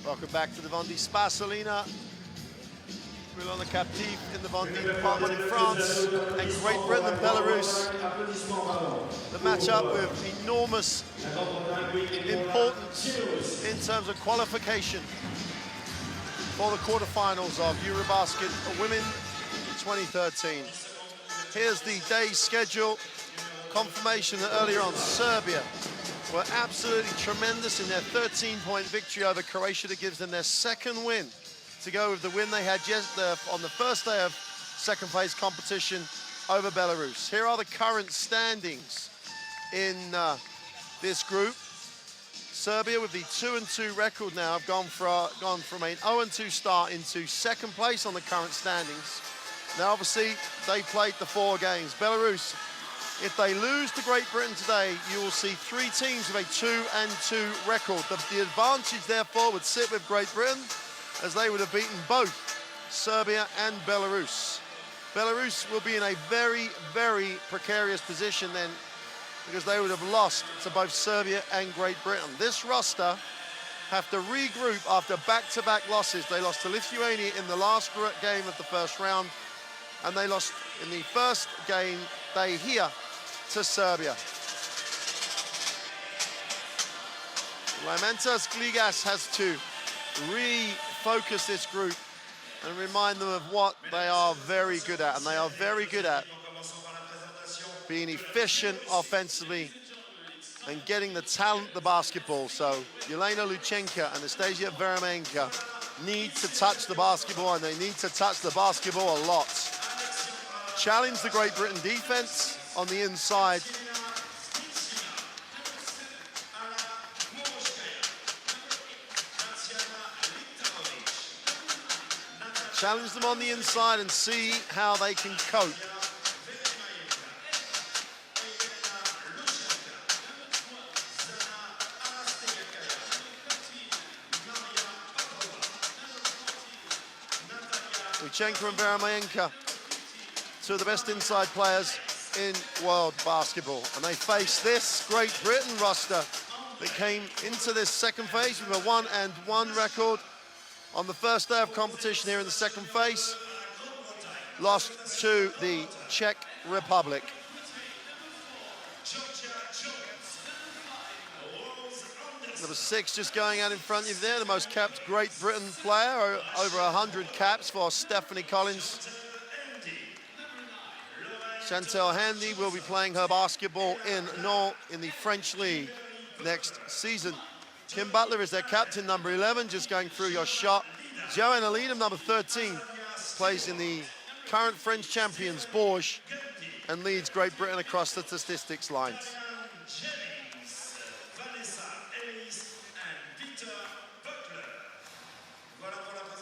Welcome back to the Vendée Spasolina. We're on the captive in the Vendée department in France, and Great Britain and Belarus. The matchup with enormous importance in terms of qualification for the quarterfinals of EuroBasket Women 2013. Here's the day's schedule. Confirmation that earlier on, Serbia were absolutely tremendous in their 13-point victory over Croatia that gives them their second win to go with the win they had on the first day of second phase competition over Belarus. Here are the current standings in this group. Serbia with the 2-2 record now have gone from an 0-2 start into second place on the current standings. Now obviously they played the 4 games. Belarus, if they lose to Great Britain today, you will see 3 teams with a 2-2 record. The advantage, therefore, would sit with Great Britain, as they would have beaten both Serbia and Belarus. Belarus will be in a very, very precarious position then, because they would have lost to both Serbia and Great Britain. This roster have to regroup after back-to-back losses. They lost to Lithuania in the last game of the first round, and they lost in the first game day here to Serbia. Lamentas Gligas has to refocus this group and remind them of what they are very good at, and they are very good at being efficient offensively and getting the talent, the basketball. So Yelena Luchenko and Nastasia Veremenko need to touch the basketball, and they need to touch the basketball a lot. Challenge the Great Britain defense on the inside. Challenge them on the inside and see how they can cope. Luchenko and Veremenko, 2 of the best inside players in world basketball. And they face this Great Britain roster that came into this second phase with a 1-1 record. On the first day of competition here in the second phase, lost to the Czech Republic. Number 6 just going out in front of you there, the most capped Great Britain player, over 100 caps for Stephanie Collins. Chantal Handy will be playing her basketball in Nantes in the French League next season. Kim Butler is their captain, number 11, just going through your shot. Joanna Leadham, number 13, plays in the current French champions, Bourges, and leads Great Britain across the statistics lines.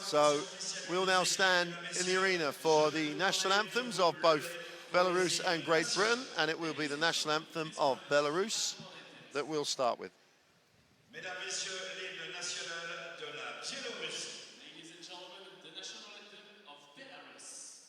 So we'll now stand in the arena for the national anthems of both Belarus and Great Britain, and it will be the national anthem of Belarus that we'll start with. Mesdames, Messieurs, l'hymne national de la Biélorussie. Ladies and gentlemen, the national anthem of Belarus.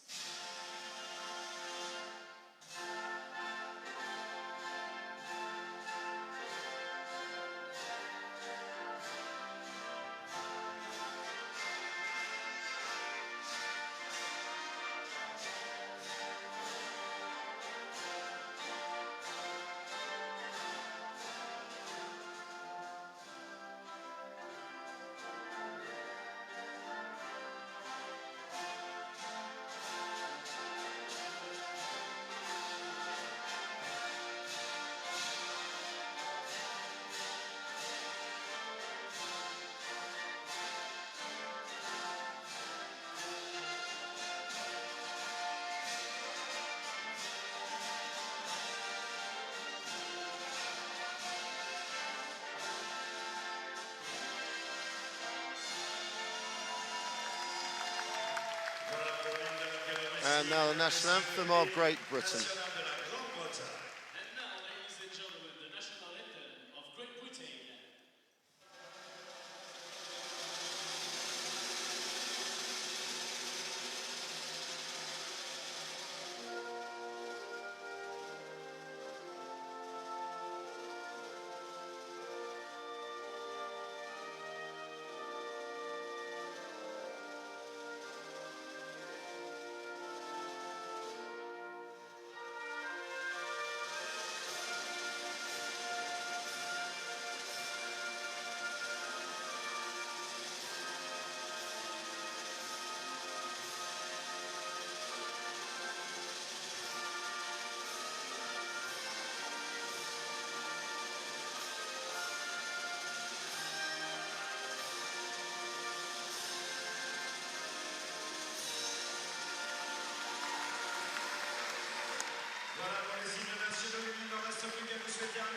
And now the national anthem of Great Britain.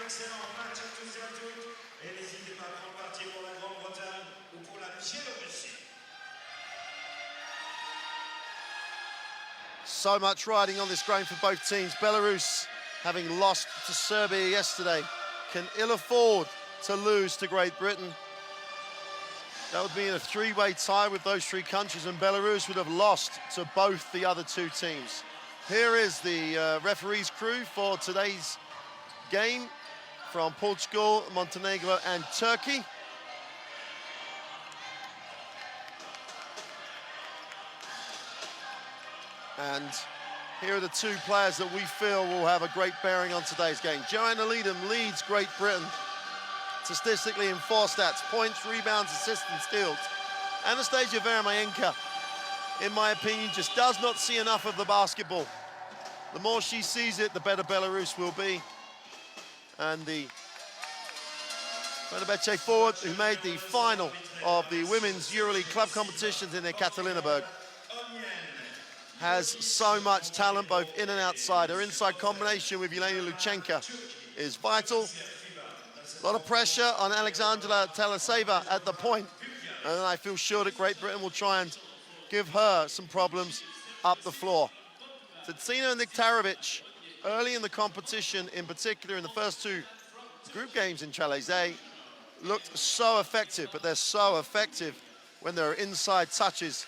excellent match à tous et à toutes. Et n'hésitez pas à prendre parti pour la Grande-Bretagne ou pour la Biélorussie. So much riding on this game for both teams. Belarus, having lost to Serbia yesterday, can ill afford to lose to Great Britain. That would mean a three-way tie with those three countries, and Belarus would have lost to both the other two teams. Here is the referee's crew for today's game from Portugal, Montenegro, and Turkey. And here are the two players that we feel will have a great bearing on today's game. Joanna Leadham leads Great Britain statistically in 4 stats: points, rebounds, assists, and steals. Anastasia Vermayenka, in my opinion, just does not see enough of the basketball. The more she sees it, the better Belarus will be. And the Fenerbahce forward, who made the final of the Women's EuroLeague club competitions in Ekaterinburg, has so much talent both in and outside. Her inside combination with Yelena Luchenko is vital. A lot of pressure on Alexandra Telaseva at the point, and I feel sure that Great Britain will try and give her some problems up the floor. Tsetsina Niktarovic, early in the competition, in particular in the first 2 group games in Chalais, looked so effective, but they're so effective when there are inside touches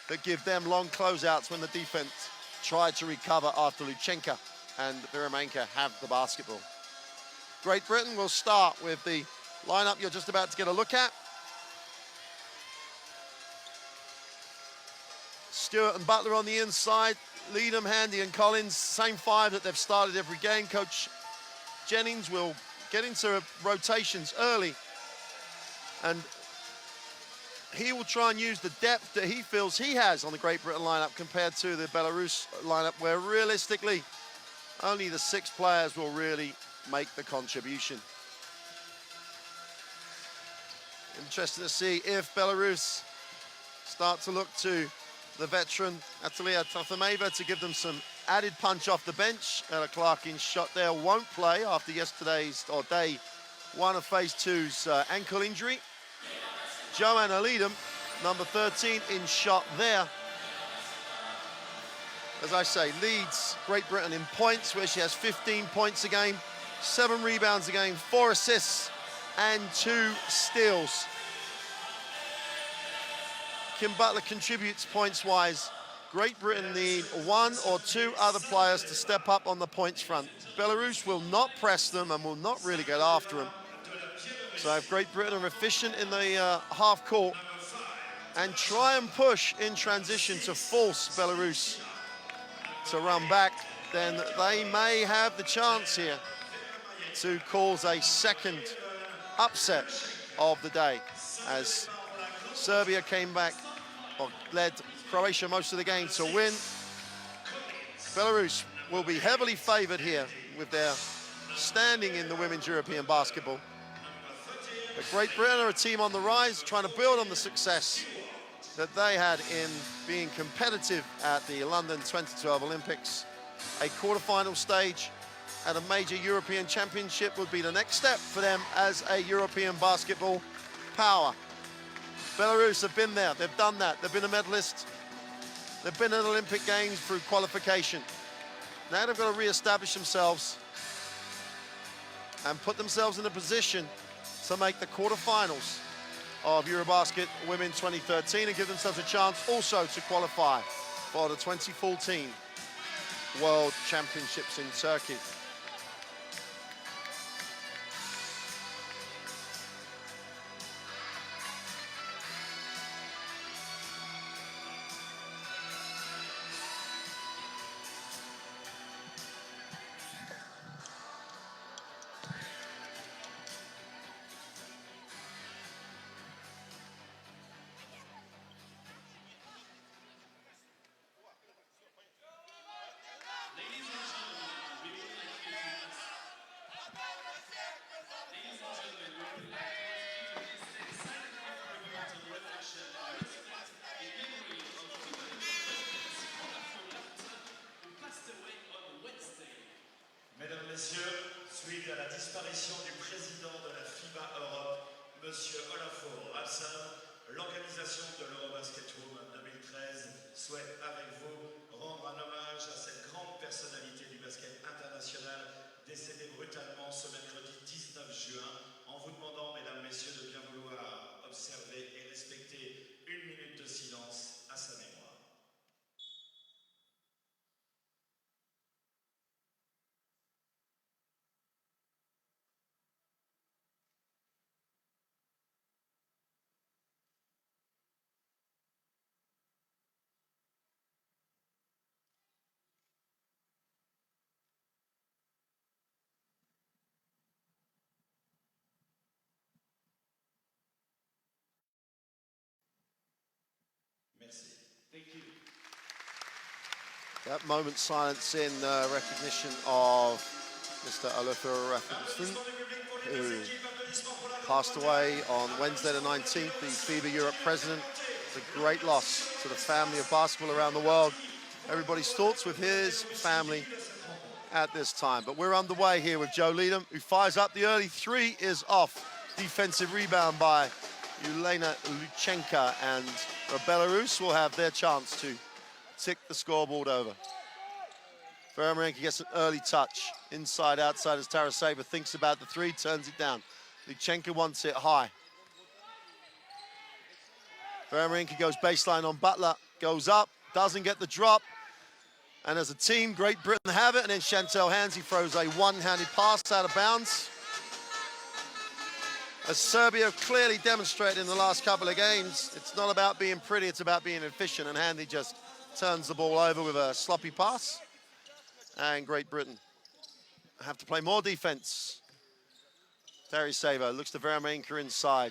that give them long closeouts when the defense tried to recover after Luchenko and Vermayenka have the basketball. Great Britain will start with the lineup you're just about to get a look at. Stewart and Butler on the inside, Leadham, Handy and Collins, same 5 that they've started every game. Coach Jennings will get into rotations early, and he will try and use the depth that he feels he has on the Great Britain lineup compared to the Belarus lineup, where realistically only the 6 players will really make the contribution. Interesting to see if Belarus start to look to the veteran Atalia Trofimeva to give them some added punch off the bench. Ella Clarkin's shot there won't play after yesterday's, or day 1 of phase 2's ankle injury. Joanna Leadham, number 13, in shot there. As I say, leads Great Britain in points, where she has 15 points a game, 7 rebounds a game, 4 assists, and 2 steals. Kim Butler contributes points-wise. Great Britain need 1 or 2 other players to step up on the points front. Belarus will not press them and will not really get after them. So if Great Britain are efficient in the half court and try and push in transition to force Belarus to run back, then they may have the chance here to cause a second upset of the day, as Serbia came back, or led Croatia most of the game to win. Belarus will be heavily favoured here with their standing in the women's European basketball. But Great Britain are a team on the rise, trying to build on the success that they had in being competitive at the London 2012 Olympics. A quarter-final stage at a major European championship would be the next step for them as a European basketball power. Belarus have been there, they've done that, they've been a medalist, they've been at Olympic Games through qualification. Now they've got to re-establish themselves and put themselves in a position to make the quarterfinals of EuroBasket Women 2013 and give themselves a chance also to qualify for the 2014 World Championships in Turkey. Monsieur Olafur Rassan, l'organisation de l'EuroBasket Women 2013 souhaite avec vous rendre un hommage à cette grande personnalité du basket international décédée brutalement ce mercredi 19 juin en vous demandant, mesdames, messieurs, de bien vouloir observer et respecter une minute de silence à sa mémoire. Merci. Thank you. That moment's silence in recognition of Mr. Olafur Rasmussen, who passed away on Wednesday the 19th, the FIBA Europe president. It's a great loss to the family of basketball around the world. Everybody's thoughts with his family at this time. But we're underway here with Joe Leadham, who fires up. The early three is off. Defensive rebound by Yelena Luchenka, and Belarus will have their chance to tick the scoreboard over. Vermarenka gets an early touch. Inside, outside as Taraseva thinks about the three, turns it down. Luchenka wants it high. Vermarenka goes baseline on Butler, goes up, doesn't get the drop. And as a team, Great Britain have it, and then Chantel Hansey throws a one-handed pass out of bounds. As Serbia clearly demonstrated in the last couple of games, it's not about being pretty, it's about being efficient, and Handy just turns the ball over with a sloppy pass. And Great Britain have to play more defense. Taraseva looks to Vermarenka inside.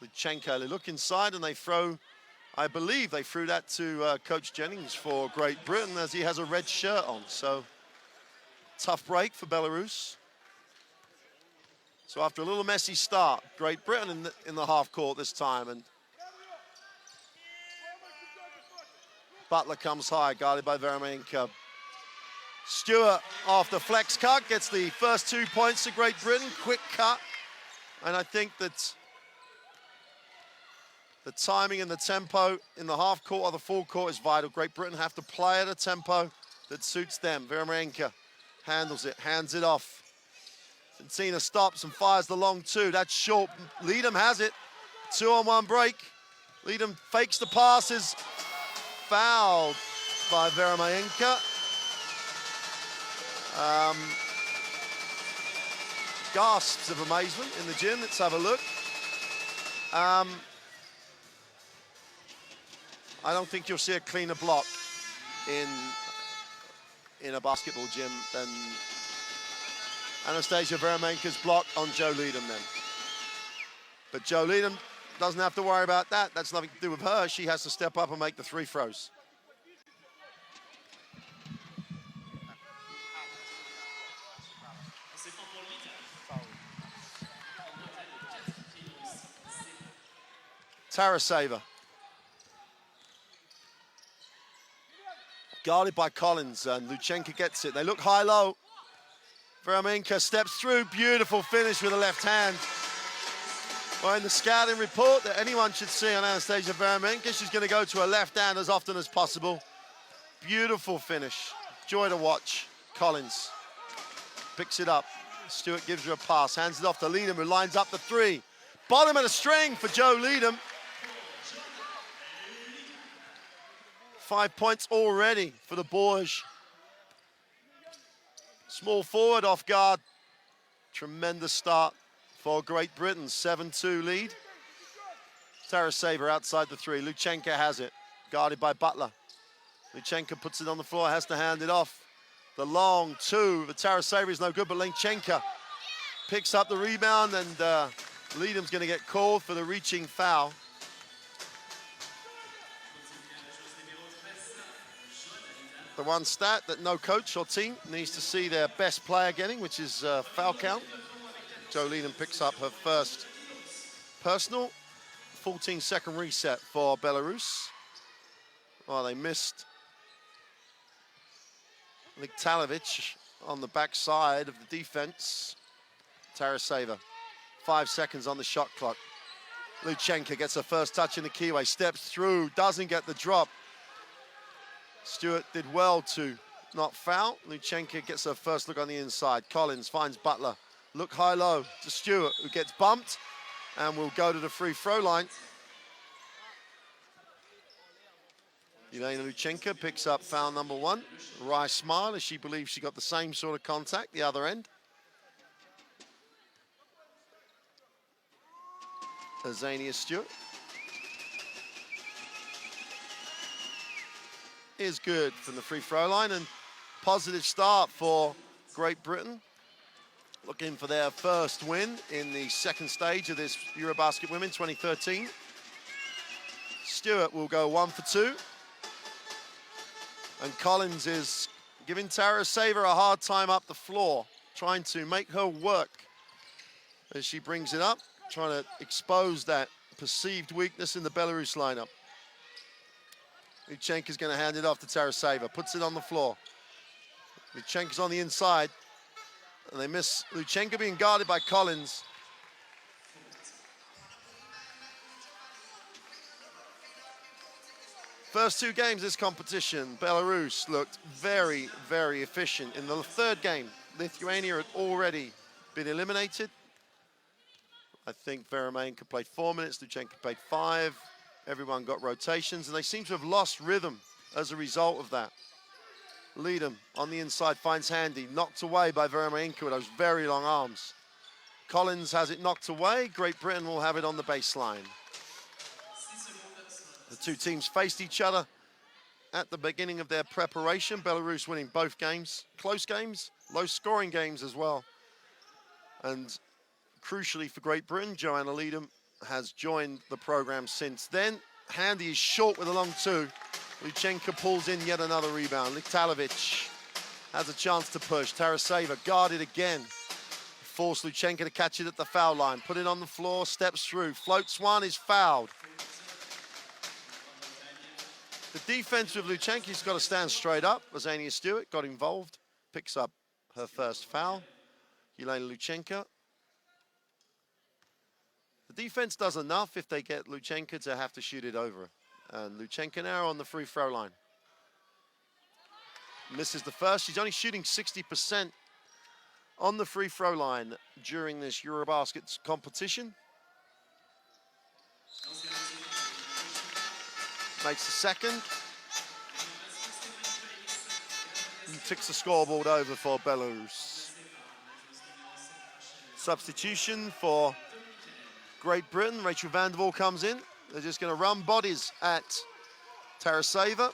Luchenko, they look inside and they throw, I believe they threw that to Coach Jennings for Great Britain, as he has a red shirt on. So tough break for Belarus. So after a little messy start, Great Britain in the half court this time, and Butler comes high, guarded by Vermarenka. Stewart off the flex cut, gets the first 2 points to Great Britain, quick cut. And I think that the timing and the tempo in the half court or the full court is vital. Great Britain have to play at a tempo that suits them. Vermarenka handles it, hands it off. Santina stops and fires the long two. That's short. Leadham has it. 2-on-1 break. Leadham fakes the passes. Fouled by Vermarenka. Gasps of amazement in the gym. Let's have a look. I don't think you'll see a cleaner block in a basketball gym than Anastasia Vermarenka's block on Joe Leadham then. But Joe Leadham doesn't have to worry about that. That's nothing to do with her. She has to step up and make the three throws. Taraseva. Guarded by Collins, and Luchenka gets it. They look high-low. Vermarenka steps through. Beautiful finish with the left hand. Well, in the scouting report that anyone should see on Anastasia Vermarenka, she's going to go to her left hand as often as possible. Beautiful finish. Joy to watch. Collins picks it up. Stewart gives her a pass, hands it off to Leadham, who lines up the three. Bottom of the string for Joe Leadham. 5 points already for the Boers. Small forward off guard. Tremendous start for Great Britain. 7-2 lead. Taraseva outside the three. Luchenka has it, guarded by Butler. Luchenka puts it on the floor, has to hand it off. The long two, the Taraseva is no good, but Luchenka picks up the rebound, and Leadham's going to get called for the reaching foul. The one stat that no coach or team needs to see their best player getting, which is foul count. Joe Leadham picks up her first personal. 14-second reset for Belarus. Oh, they missed Niktalovic on the backside of the defense. Taraseva 5 seconds on the shot clock. Luchenko gets her first touch in the keyway, steps through, doesn't get the drop. Stewart did well to not foul. Luchenko gets her first look on the inside. Collins finds Butler. Look high-low to Stewart, who gets bumped and will go to the free throw line. Elena Luchenko picks up foul number 1. Wry smile as she believes she got the same sort of contact the other end. Azania Stewart is good from the free throw line, and positive start for Great Britain. Looking for their first win in the second stage of this EuroBasket Women 2013. Stewart will go 1 for 2. And Collins is giving Tara Saver a hard time up the floor, trying to make her work as she brings it up, trying to expose that perceived weakness in the Belarus lineup. Luchenko's going to hand it off to Tara Saver, puts it on the floor. Luchenko's on the inside, and they miss Luchenko being guarded by Collins. First 2 games of this competition, Belarus looked very, very efficient. In the third game, Lithuania had already been eliminated. I think Veremenko played 4 minutes, Luchenko played 5. Everyone got rotations, and they seem to have lost rhythm as a result of that. Leadham on the inside finds Handy, knocked away by Veremenko with those very long arms. Collins has it knocked away. Great Britain will have it on the baseline. The 2 teams faced each other at the beginning of their preparation. Belarus winning both games, close games, low-scoring games as well. And crucially for Great Britain, Joanna Leadham has joined the program since then. Handy is short with a long 2. Luchenko pulls in yet another rebound. Liktalovic has a chance to push. Taraseva guarded again. Force Luchenko to catch it at the foul line. Put it on the floor, steps through. Floats one, is fouled. The defense with Luchenko's got to stand straight up. Azania Stewart got involved, picks up her first foul. Elena Luchenko. The defense does enough if they get Luchenko to have to shoot it over. And Luchenko now on the free throw line. Misses the first. She's only shooting 60% on the free throw line during this EuroBasket competition. Makes the second. And ticks the scoreboard over for Belarus. Substitution for Great Britain. Rachel Vandervoort comes in. They're just going to run bodies at Taraseva.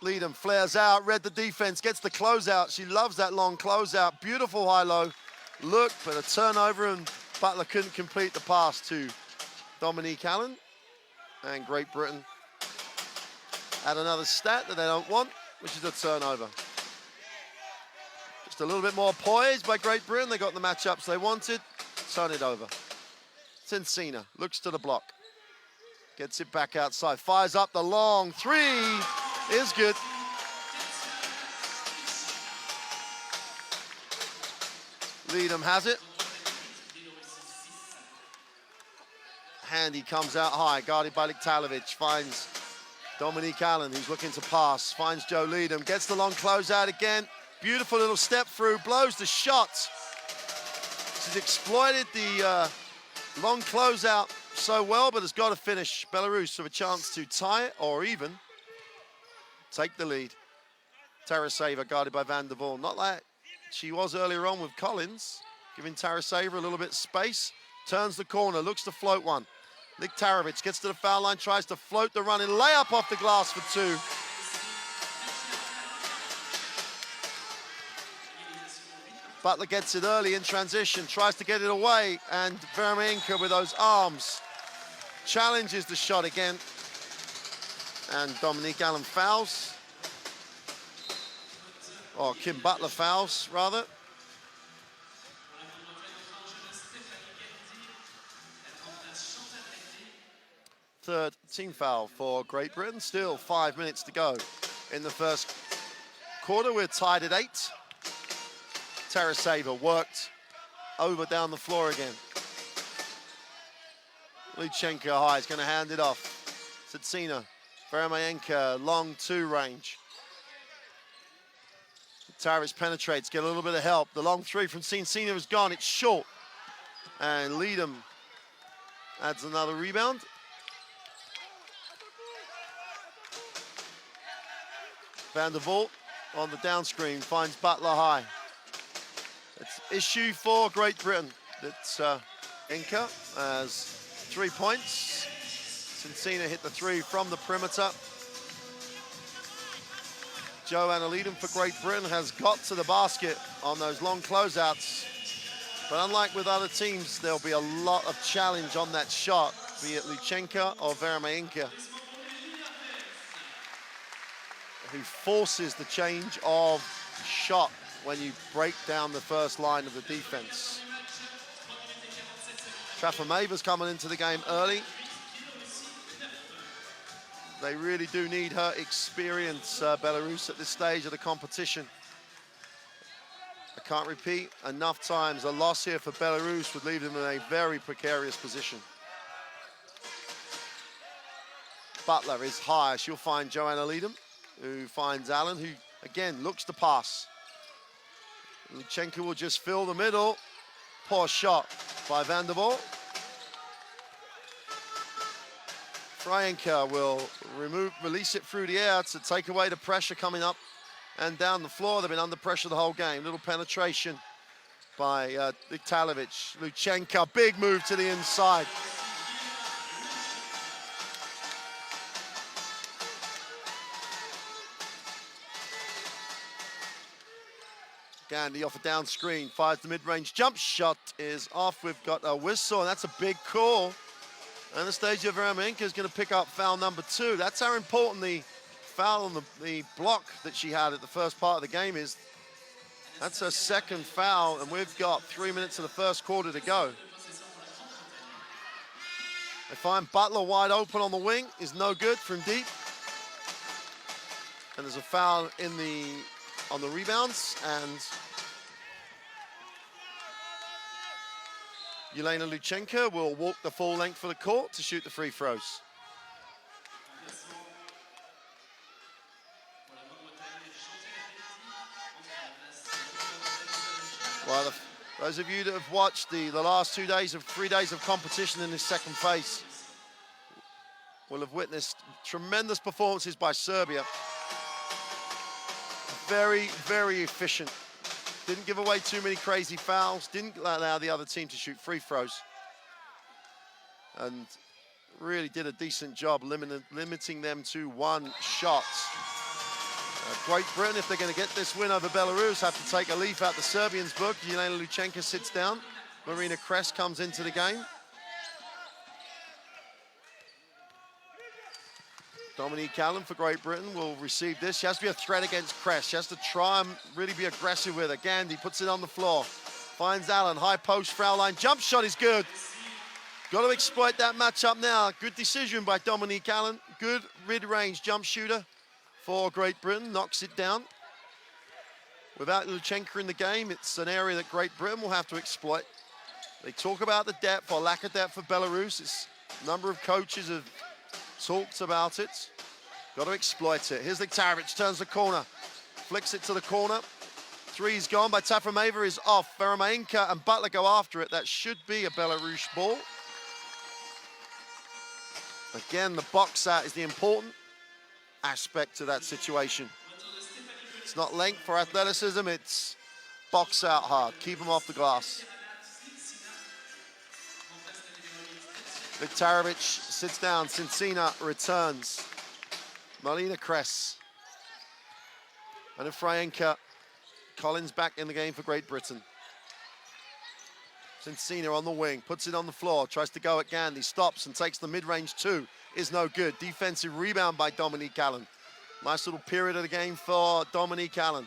Leadham flares out, read the defense, gets the closeout. She loves that long closeout. Beautiful high-low look, but a turnover, and Butler couldn't complete the pass to Dominique Allen. And Great Britain add another stat that they don't want, which is a turnover. Just a little bit more poise by Great Britain. They got the matchups they wanted. Turn it over. Tensina looks to the block. Gets it back outside. Fires up the long 3. Is good. Leadham has it. Handy comes out high, guarded by Liktalovic. Finds Dominique Allen, who's looking to pass. Finds Joe Leadham. Gets the long closeout again. Beautiful little step through. Blows the shot. She's exploited the long closeout so well, but has got to finish. Belarus have a chance to tie it or even take the lead. Taraseva guarded by Vandervoort. Not like she was earlier on with Collins, giving Taraseva a little bit of space. Turns the corner, looks to float one. Liktarovic gets to the foul line, tries to float the run and layup off the glass for 2. Butler gets it early in transition, tries to get it away, and Veremenko with those arms challenges the shot again. And Dominique Allen fouls. Or Kim Butler fouls, rather. Third team foul for Great Britain. Still 5 minutes to go in the first quarter. We're tied at 8. Taraseva worked over down the floor again. Luchenko high, is going to hand it off. Tsitsina, Veremayenka, long 2 range. Taric penetrates, get a little bit of help. The long 3 from Tsitsina is gone, it's short. And Leadham adds another rebound. Van der Vault on the down screen finds Butler high. It's issue for Great Britain. It's Inca has 3 points. Tsitsina hit the 3 from the perimeter. Joanna Leadham for Great Britain has got to the basket on those long closeouts. But unlike with other teams, there'll be a lot of challenge on that shot, be it Luchenko or Veremayenka, who forces the change of shot when you break down the first line of the defense. Traffa-Maver's coming into the game early. They really do need her experience, Belarus, at this stage of the competition. I can't repeat enough times, a loss here for Belarus would leave them in a very precarious position. Butler is high. She'll find Joanna Leadham, who finds Allen, who, again, looks to pass. Luchenko will just fill the middle. Poor shot by Van der Vault. Frayenka will release it through the air to take away the pressure coming up and down the floor. They've been under pressure the whole game. Little penetration by Viktalovic. Luchenko, big move to the inside. Gandhi off a down screen, fires the mid-range jump shot, is off. We've got a whistle, and that's a big call. Anastasia Veremayenka is going to pick up foul number 2. That's how important the foul on the block that she had at the first part of the game is. That's her second foul, and we've got 3 minutes of the first quarter to go. They find Butler wide open on the wing, is no good from deep. And there's a foul on the rebounds, and Yelena Luchenko will walk the full length of the court to shoot the free throws. Well, those of you that have watched the last 3 days of competition in this second phase will have witnessed tremendous performances by Serbia. Very, very efficient. Didn't give away too many crazy fouls, didn't allow the other team to shoot free throws. And really did a decent job limiting them to 1 shot. Great Britain, if they're going to get this win over Belarus, have to take a leaf out the Serbians' book. Yelena Luchenko sits down. Marina Kress comes into the game. Dominique Allen for Great Britain will receive this. She has to be a threat against Kress. She has to try and really be aggressive with her. Gandhi puts it on the floor. Finds Allen, high post, foul line. Jump shot is good. Got to exploit that matchup now. Good decision by Dominique Allen. Good mid-range jump shooter for Great Britain. Knocks it down. Without Luchenko in the game, it's an area that Great Britain will have to exploit. They talk about the depth or lack of depth for Belarus. It's a number of coaches have talked about it. Got to exploit it. Here's Viktalovic, turns the corner. Flicks it to the corner. 3's gone by Traffa-Maver is off. Veremayenka and Butler go after it. That should be a Belarus ball. Again, the box out is the important aspect to that situation. It's not length or athleticism, it's box out hard. Keep them off the glass. Viktalovic sits down, Tsitsina returns. Marina Kress. And then Frayenka. Collins back in the game for Great Britain. Tsitsina on the wing, puts it on the floor, tries to go at Gandhi, stops and takes the mid-range 2. Is no good. Defensive rebound by Dominique Allen. Nice little period of the game for Dominique Allen.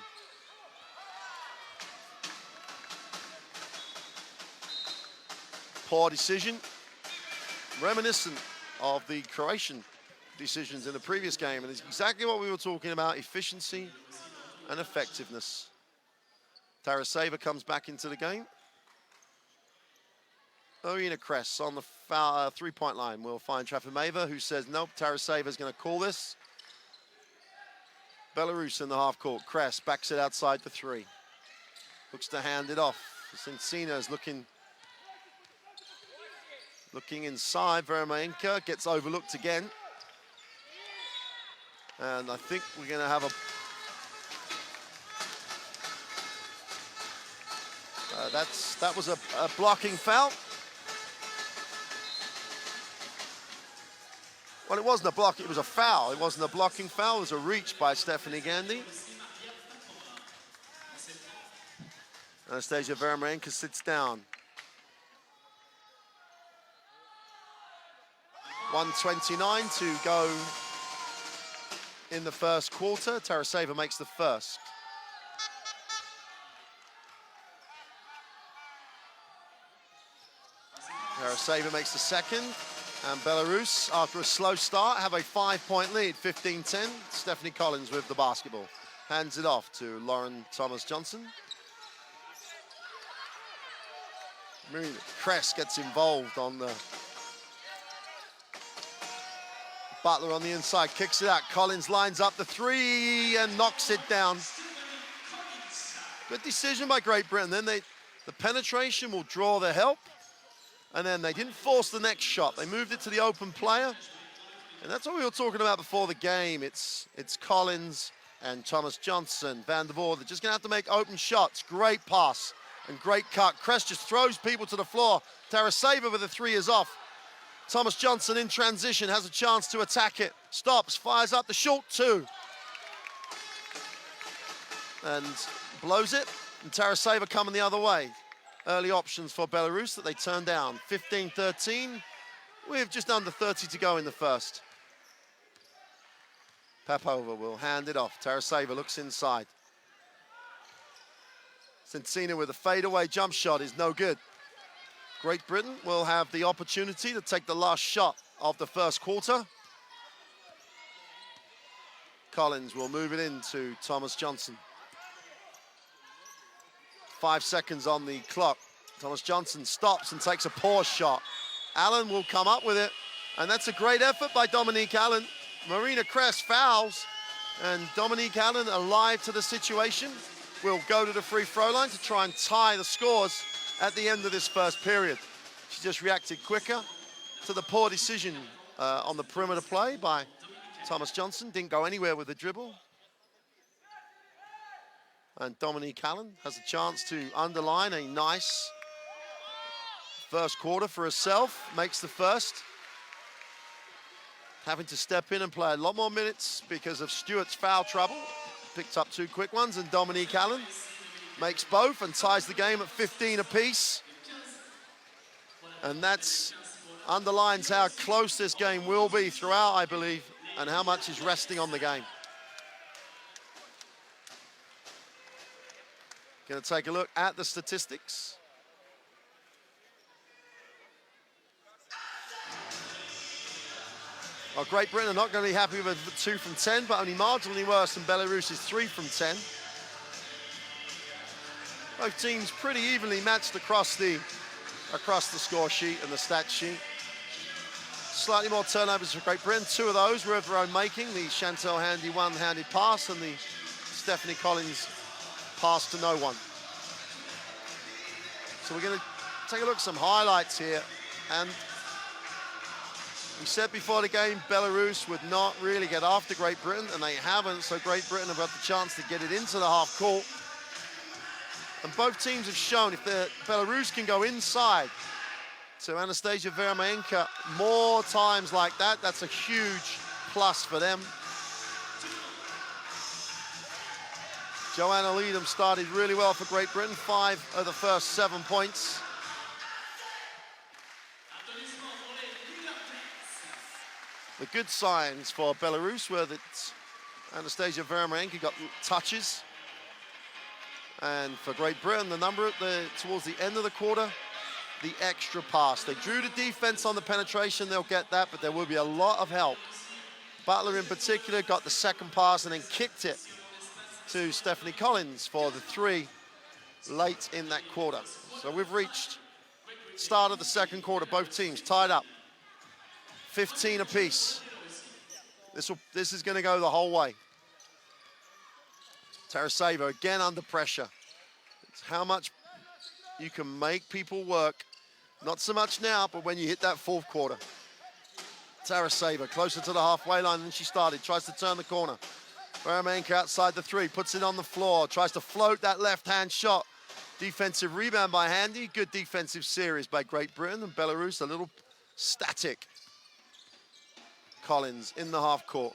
Poor decision. Reminiscent of the Croatian decisions in the previous game, and it's exactly what we were talking about, efficiency and effectiveness. Taraseva comes back into the game. Marina Kress on the foul, three-point line. We'll find Trafimeva, who says, nope, Taraseva's going to call this. Belarus in the half court. Kress backs it outside the three. Looks to hand it off. Cincina's looking inside. Vermaenka gets overlooked again. And I think we're going to have that was a blocking foul. Well, it wasn't a block, it was a foul. It wasn't a blocking foul, it was a reach by Stephanie Gandhi. Anastasia Vermaenka sits down. 1:29 to go in the first quarter. Taraseva makes the first. Taraseva makes the second. And Belarus, after a slow start, have a 5-point lead, 15-10. Stephanie Collins with the basketball. Hands it off to Lauren Thomas-Johnson. Marina Kress gets involved on the... Butler on the inside, kicks it out. Collins lines up the three and knocks it down. Good decision by Great Britain. Then the penetration will draw the help. And then they didn't force the next shot. They moved it to the open player. And that's what we were talking about before the game. It's Collins and Thomas Johnson, Van der Voort. They're just gonna have to make open shots. Great pass and great cut. Kress just throws people to the floor. Taraseva with the three is off. Thomas Johnson in transition has a chance to attack it. Stops, fires up the short two. And blows it. And Taraseva coming the other way. Early options for Belarus that they turn down. 15-13, with just under 30 to go in the first. Papova will hand it off. Taraseva looks inside. Cincina with a fadeaway jump shot is no good. Great Britain will have the opportunity to take the last shot of the first quarter. Collins will move it into Thomas Johnson. 5 seconds on the clock. Thomas Johnson stops and takes a poor shot. Allen will come up with it, and that's a great effort by Dominique Allen. Marina Kress fouls, and Dominique Allen, alive to the situation, will go to the free throw line to try and tie the scores at the end of this first period. She just reacted quicker to the poor decision on the perimeter play by Thomas Johnson. Didn't go anywhere with the dribble. And Dominique Allen has a chance to underline a nice first quarter for herself. Makes the first. Having to step in and play a lot more minutes because of Stewart's foul trouble. Picked up 2 quick ones, and Dominique Allen makes both and ties the game at 15 apiece. And that's underlines how close this game will be throughout, I believe, and how much is resting on the game. Going to take a look at the statistics. Well, Great Britain are not going to be happy with a 2 from 10, but only marginally worse than Belarus's 3 from 10. Both teams pretty evenly matched across the score sheet and the stat sheet. Slightly more turnovers for Great Britain. 2 of those were of their own making. The Chantal Handy one-handed pass and the Stephanie Collins pass to no one. So we're going to take a look at some highlights here. And we said before the game, Belarus would not really get after Great Britain, and they haven't. So Great Britain have got the chance to get it into the half court. And both teams have shown if Belarus can go inside to Anastasia Vermaenka more times like that, that's a huge plus for them. Joanna Leadham started really well for Great Britain, 5 of the first 7 points. The good signs for Belarus were that Anastasia Vermaenka got touches. And for Great Britain, the number towards the end of the quarter, the extra pass. They drew the defense on the penetration, they'll get that, but there will be a lot of help. Butler in particular got the second pass and then kicked it to Stephanie Collins for the 3 late in that quarter. So we've reached Start of the second quarter, both teams tied up. 15 apiece. This is going to go the whole way. Taraseva again under pressure. It's how much you can make people work. Not so much now, but when you hit that fourth quarter. Taraseva closer to the halfway line than she started. Tries to turn the corner. Varamenko outside the three, puts it on the floor. Tries to float that left-hand shot. Defensive rebound by Handy. Good defensive series by Great Britain. And Belarus a little static. Collins in the half court.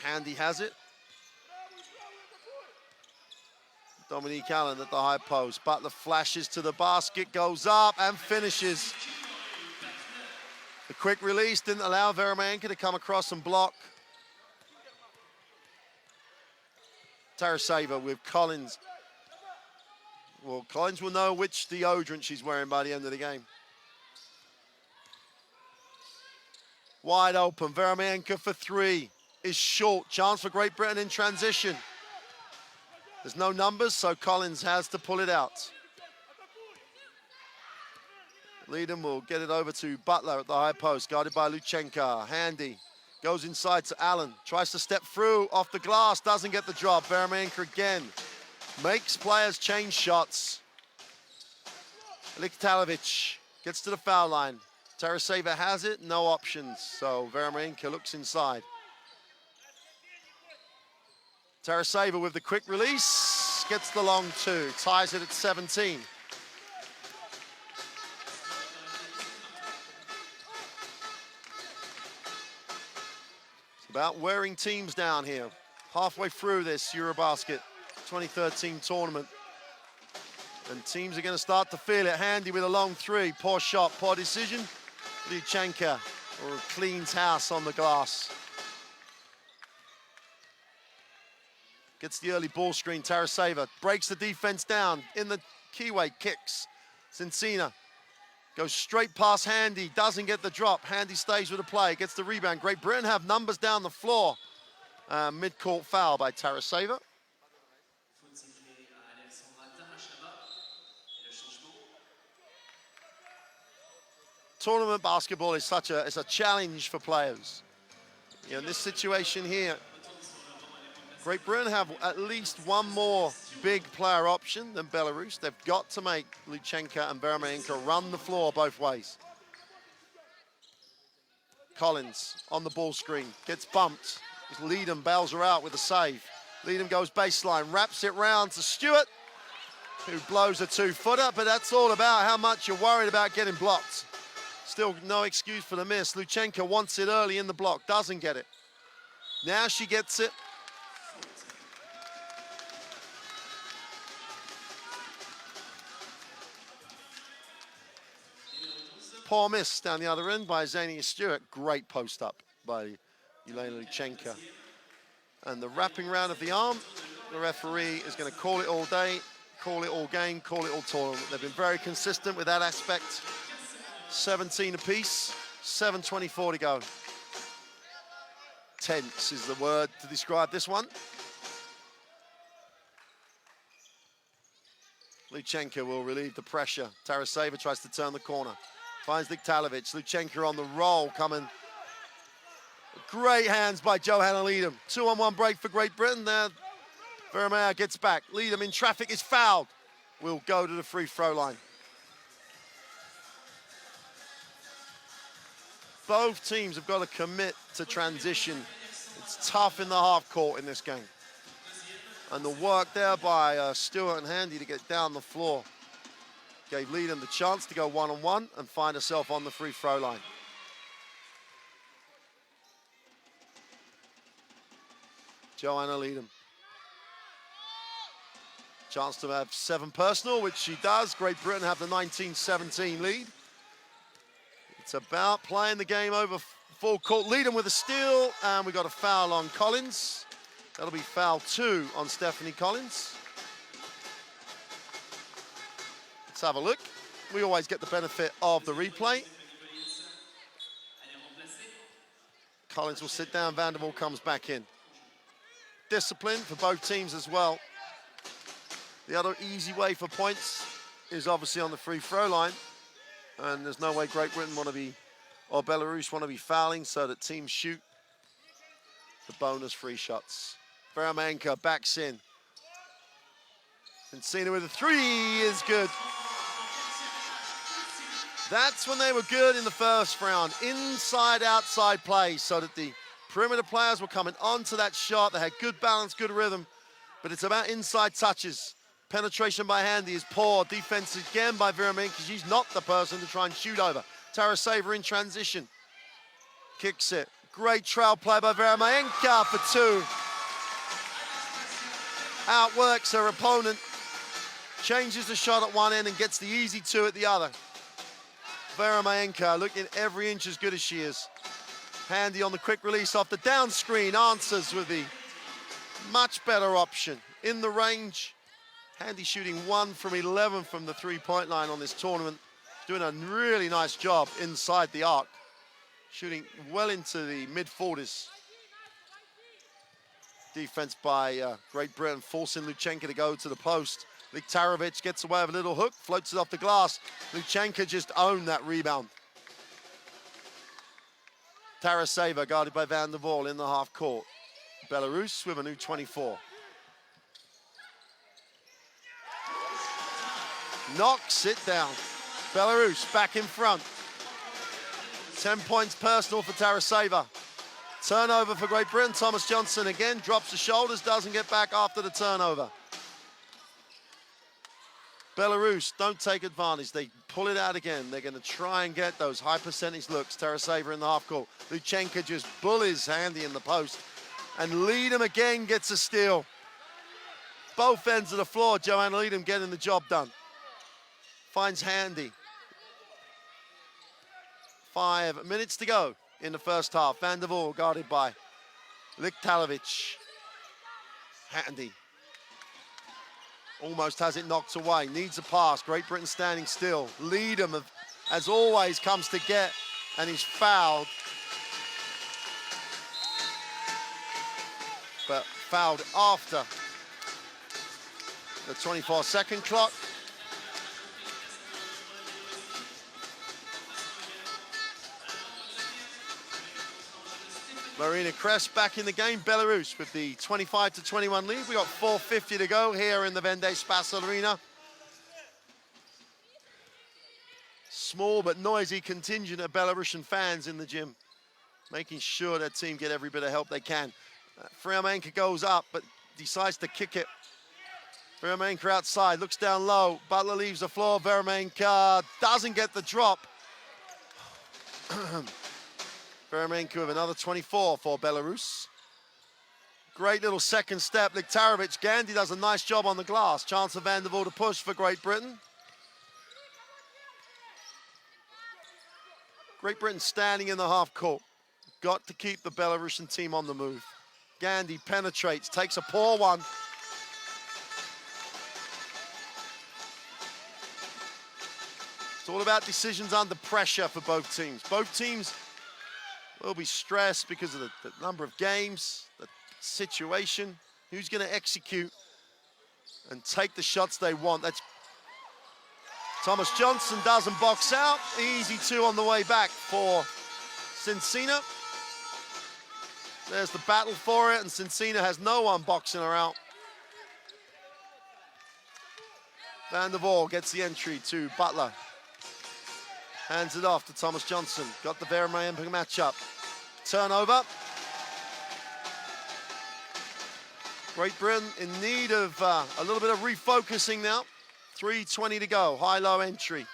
Handy has it. Dominique Allen at the high post. Butler flashes to the basket, goes up and finishes. The quick release didn't allow Varamenko to come across and block. Taraseva with Collins. Well, Collins will know which deodorant she's wearing by the end of the game. Wide open, Varamenko for three is short. Chance for Great Britain in transition. There's no numbers, so Collins has to pull it out. Leadham will get it over to Butler at the high post, guarded by Luchenka. Handy goes inside to Allen, tries to step through off the glass, doesn't get the drop. Varamenko again makes players change shots. Liktalovic gets to the foul line. Taraseva has it, no options, so Varamenko looks inside. Taraseva with the quick release, gets the long two, ties it at 17. It's about wearing teams down here. Halfway through this EuroBasket 2013 tournament. And teams are going to start to feel it. Handy with a long three, poor shot, poor decision. Luchenka cleans house on the glass. Gets the early ball screen, Taraseva breaks the defense down in the keyway, kicks. Cincina goes straight past Handy, doesn't get the drop. Handy stays with the play, gets the rebound. Great Britain have numbers down the floor. Mid-court foul by Taraseva. Tournament basketball is it's a challenge for players. You know, in this situation here, Great Britain have at least one more big player option than Belarus. They've got to make Luchenka and Varamenko run the floor both ways. Collins on the ball screen, gets bumped. Leadham bails her out with a save. Leadham goes baseline, wraps it round to Stewart, who blows a two-footer, but that's all about how much you're worried about getting blocked. Still no excuse for the miss. Luchenka wants it early in the block, doesn't get it. Now she gets it. Poor miss down the other end by Xenia Stewart. Great post up by Elena Luchenka. And the wrapping round of the arm, the referee is going to call it all day, call it all game, call it all tournament. They've been very consistent with that aspect. 17 apiece, 7:24 to go. Tense is the word to describe this one. Luchenka will relieve the pressure. Taraseva tries to turn the corner. Finds Liktalovic. Luchenka on the roll coming. Great hands by Johanna Leadham. 2-on-1 break for Great Britain there. Vermeer gets back. Leadham in traffic is fouled. Will go to the free throw line. Both teams have got to commit to transition. It's tough in the half court in this game. And the work there by Stewart and Handy to get down the floor gave Leadham the chance to go one-on-one and find herself on the free throw line. Johanna Leadham. Chance to have 7 personal, which she does. Great Britain have the 19-17 lead. It's about playing the game over full court. Leadham with a steal, and we got a foul on Collins. That'll be foul 2 on Stephanie Collins. Let's have a look. We always get the benefit of the replay. Collins will sit down, Vanderbilt comes back in. Discipline for both teams as well. The other easy way for points is obviously on the free throw line. And there's no way Great Britain or Belarus want to be fouling, so that teams shoot the bonus free shots. Veramenka backs in. Cincina with a three is good. That's when they were good in the first round. Inside, outside play, so that the perimeter players were coming onto that shot. They had good balance, good rhythm, but it's about inside touches. Penetration by Handy is poor. Defense again by Veramenka. She's not the person to try and shoot over. Taraseva in transition. Kicks it. Great trail play by Veramenka for two. Outworks her opponent. Changes the shot at one end and gets the easy two at the other. Veramenka looking every inch as good as she is. Handy on the quick release off the down screen, answers with the much better option. In the range, Handy shooting 1 from 11 from the three-point line on this tournament. Doing a really nice job inside the arc. Shooting well into the mid-40s. Defense by Great Britain, forcing Luchenko to go to the post. Viktarovic gets away with a little hook, floats it off the glass. Luchenko just owned that rebound. Taraseva guarded by Van der Waal in the half court. Belarus with a new 24. Knocks it down. Belarus back in front. 10 points personal for Taraseva. Turnover for Great Britain. Thomas Johnson again drops the shoulders, doesn't get back after the turnover. Belarus don't take advantage. They pull it out again. They're going to try and get those high percentage looks. Taraseva in the half court. Luchenko just bullies Handy in the post. And Leadham again gets a steal. Both ends of the floor, Joanna Leadham getting the job done. Finds Handy. 5 minutes to go in the first half. Van der Waal guarded by Liktalovic. Handy almost has it knocked away. Needs a pass. Great Britain standing still. Leadham, as always, comes to get, and he's fouled. But fouled after the 24-second clock. Marina Kress back in the game. Belarus with the 25-21 lead. We got 4:50 to go here in the Vendée Space Arena. Small but noisy contingent of Belarusian fans in the gym, making sure their team get every bit of help they can. Veramenka goes up, but decides to kick it. Veramenka outside, looks down low. Butler leaves the floor. Veramenka doesn't get the drop. Veramenka with another 24 for Belarus. Great little second step. Liktarovic, Gandhi does a nice job on the glass. Chance for Van der Waal to push for Great Britain. Great Britain standing in the half court. Got to keep the Belarusian team on the move. Gandhi penetrates, takes a poor one. It's all about decisions under pressure for both teams. Both teams will be stressed because of the number of games, the situation, who's going to execute and take the shots they want. That's Thomas Johnson doesn't box out. Easy two on the way back for Cincina. There's the battle for it, and Cincina has no one boxing her out. Van der Waal gets the entry to Butler. Hands it off to Thomas Johnson. Got the Veramenka matchup. Turnover. Great Britain in need of a little bit of refocusing now. 3:20 to go. High-low entry.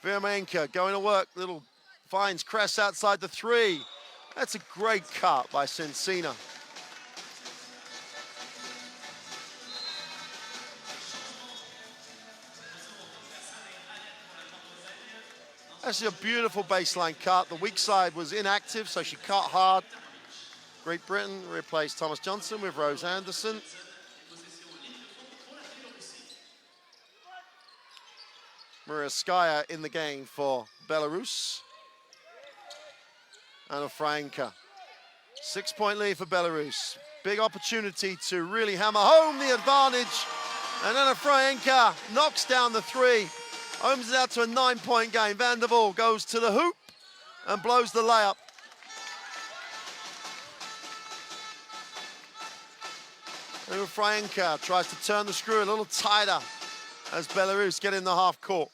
Veramenka going to work. Little finds Kress outside the three. That's a great cut by Cincina. That's a beautiful baseline cut. The weak side was inactive, so she cut hard. Great Britain replaced Thomas Johnson with Rose Anderson. Muraskaya in the game for Belarus. And Afraenka. 6-point lead for Belarus. Big opportunity to really hammer home the advantage. And then Afraenka knocks down the three. Opens it out to a 9-point game. Van der Waal goes to the hoop and blows the layup. Fryenka tries to turn the screw a little tighter as Belarus get in the half court.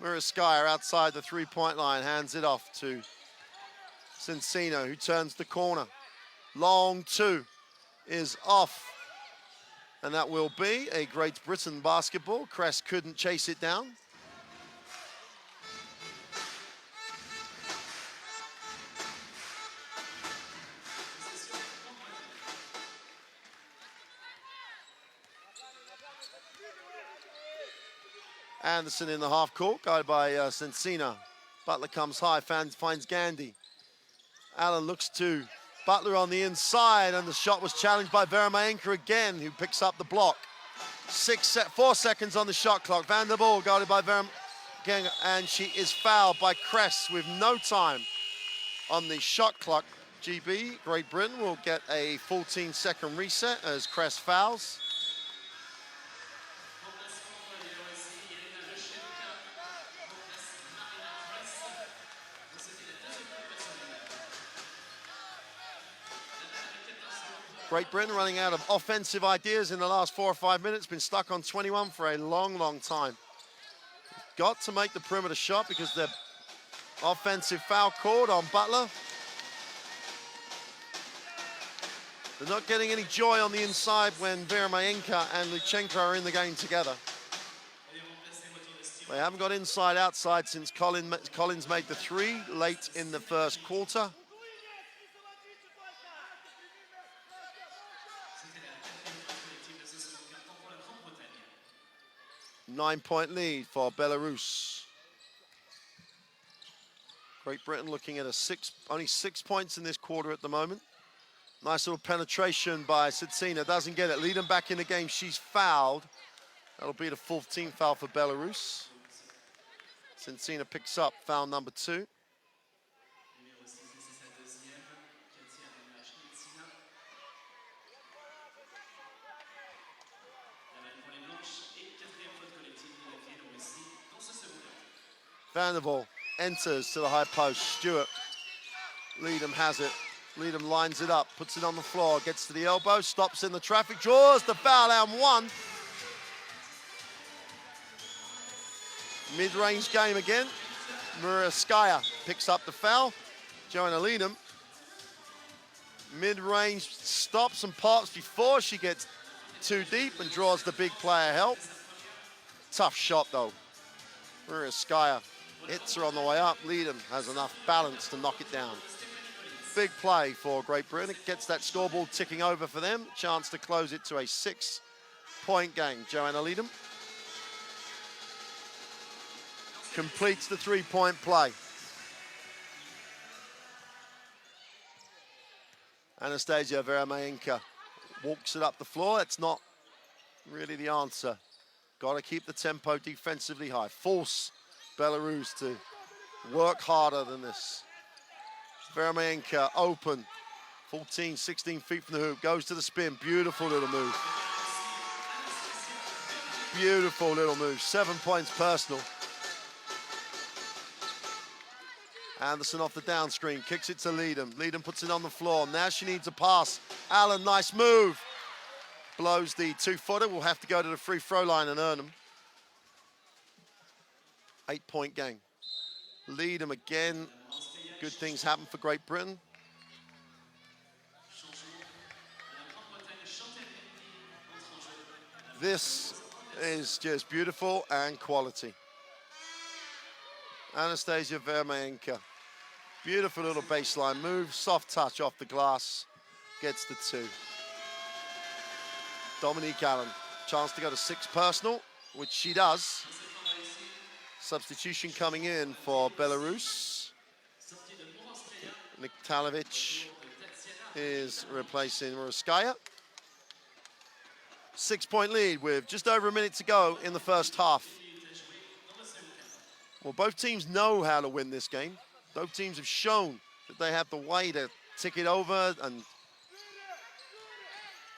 Muraskaya outside the three-point line, hands it off to Cincino, who turns the corner. Long two is off. And that will be a Great Britain basketball. Kress couldn't chase it down. Anderson in the half court, guided by Cincina. Butler comes high, finds Gandhi. Allen looks to Butler on the inside, and the shot was challenged by Veramayenka again, who picks up the block. 4 seconds on the shot clock. Van der Waal guarded by Veramayenka, and she is fouled by Kress with no time on the shot clock. GB, Great Britain, will get a 14-second reset as Kress fouls. Great Britain running out of offensive ideas in the last 4 or 5 minutes, been stuck on 21 for a long, long time. Got to make the perimeter shot because the offensive foul called on Butler. They're not getting any joy on the inside when Veramayenka and Luchenko are in the game together. They haven't got inside outside since Collins made the three late in the first quarter. 9-point lead for Belarus. Great Britain looking at only 6 points in this quarter at the moment. Nice little penetration by Cincina, doesn't get it. Lead them back in the game, she's fouled. That'll be the 14th foul for Belarus. Cincina picks up foul number 2. Van der Waal enters to the high post. Stewart. Leadham has it. Leadham lines it up, puts it on the floor, gets to the elbow, stops in the traffic, draws the foul and 1. Mid-range game again. Muraskaya picks up the foul. Joanna Leadham. Mid-range stops and pops before she gets too deep and draws the big player help. Tough shot though. Muraskaya hits her on the way up. Leadham has enough balance to knock it down. Big play for Great Britain. It gets that scoreboard ticking over for them. Chance to close it to a 6-point game. Joanna Leadham completes the 3-point play. Anastasia Veramayenka walks it up the floor. That's not really the answer. Got to keep the tempo defensively high. Force Belarus to work harder than this. Veramayenka open, 14, 16 feet from the hoop, goes to the spin. Beautiful little move. Beautiful little move. 7 points personal. Anderson off the down screen, kicks it to Leadham. Leadham puts it on the floor. Now she needs a pass. Allen, nice move. Blows the 2-footer. We'll have to go to the free throw line and earn them. 8-point game. Leadham again. Good things happen for Great Britain. This is just beautiful and quality. Anastasia Veramayenka. Beautiful little baseline move. Soft touch off the glass. Gets the 2. Dominique Allen. Chance to go to 6 personal, which she does. Substitution coming in for Belarus. Niktalovic is replacing Muraskaya. 6-point lead with just over a minute to go in the first half. Well, both teams know how to win this game. Both teams have shown that they have the way to tick it over and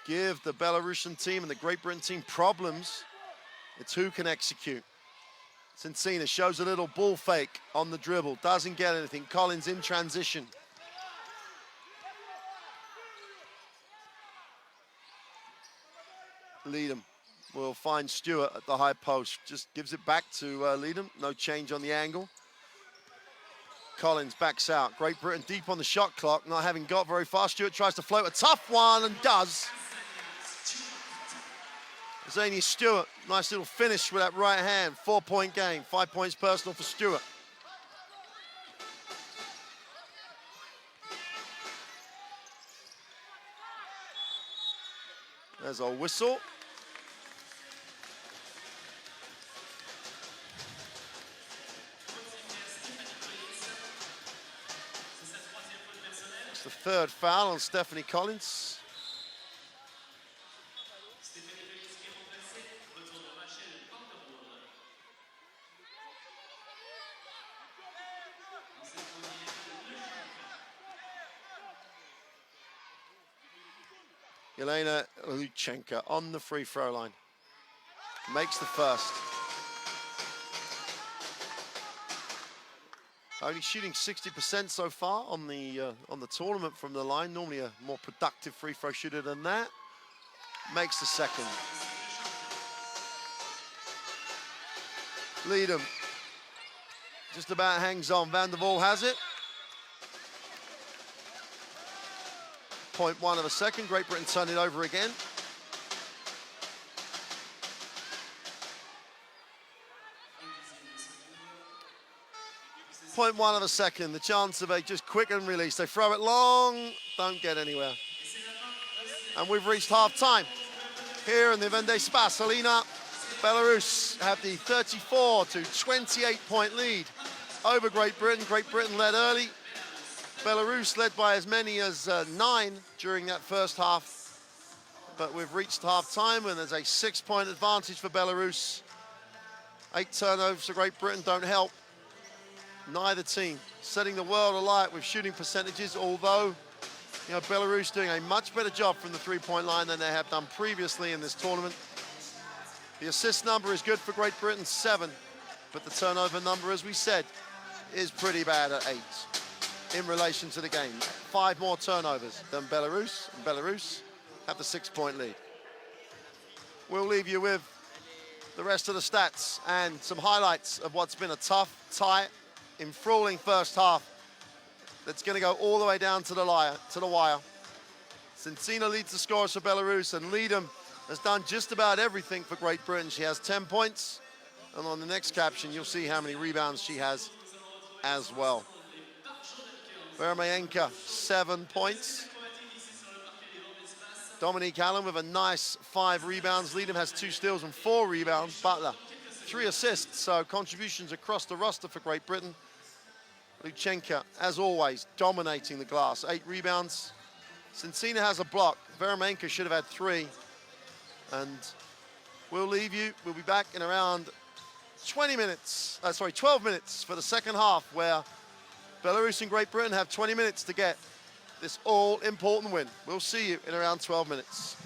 give the Belarusian team and the Great Britain team problems It's who can execute. Cincina shows a little ball fake on the dribble. Doesn't get anything. Collins in transition. Leadham will find Stewart at the high post. Just gives it back to Leadham. No change on the angle. Collins backs out. Great Britain deep on the shot clock, not having got very far. Stewart tries to float a tough one and does. Zania Stewart, nice little finish with that right hand. 4-point game, 5 points personal for Stewart. There's a whistle. It's the third foul on Stephanie Collins. Elena Luchenko on the free throw line. Makes the first. Only shooting 60% so far on the tournament from the line. Normally a more productive free throw shooter than that. Makes the second. Leadham just about hangs on. Van der Waal has it. 0.1 of a second. Great Britain turn it over again. .1 of a second. The chance of a just quick and release. They throw it long, don't get anywhere. And we've reached half time here in the Vendée Spas Arena. Belarus have the 34 to 28 point lead over Great Britain. Great Britain led early. Belarus led by as many as 9 during that first half. But we've reached half time and there's a 6-point advantage for Belarus. 8 turnovers for Great Britain don't help. Neither team setting the world alight with shooting percentages, although Belarus doing a much better job from the three-point line than they have done previously in this tournament. The assist number is good for Great Britain, 7, but the turnover number, as we said, is pretty bad at 8 in relation to the game. 5 more turnovers than Belarus, and Belarus have the 6-point lead. We'll leave you with the rest of the stats and some highlights of what's been a tough, tight, enthralling first half that's going to go all the way down to the wire. Cincina leads the scores for Belarus, and Leadham has done just about everything for Great Britain. She has 10 points, and on the next caption, you'll see how many rebounds she has as well. Vermayenka, 7 points. Dominique Allen with a nice 5 rebounds. Leadham has 2 steals and 4 rebounds. Butler, 3 assists, so contributions across the roster for Great Britain. Luchenko, as always, dominating the glass. 8 rebounds. Cincina has a block. Vermayenka should have had 3. And we'll leave you. We'll be back in around 12 minutes for the second half, where Belarus and Great Britain have 20 minutes to get this all-important win. We'll see you in around 12 minutes.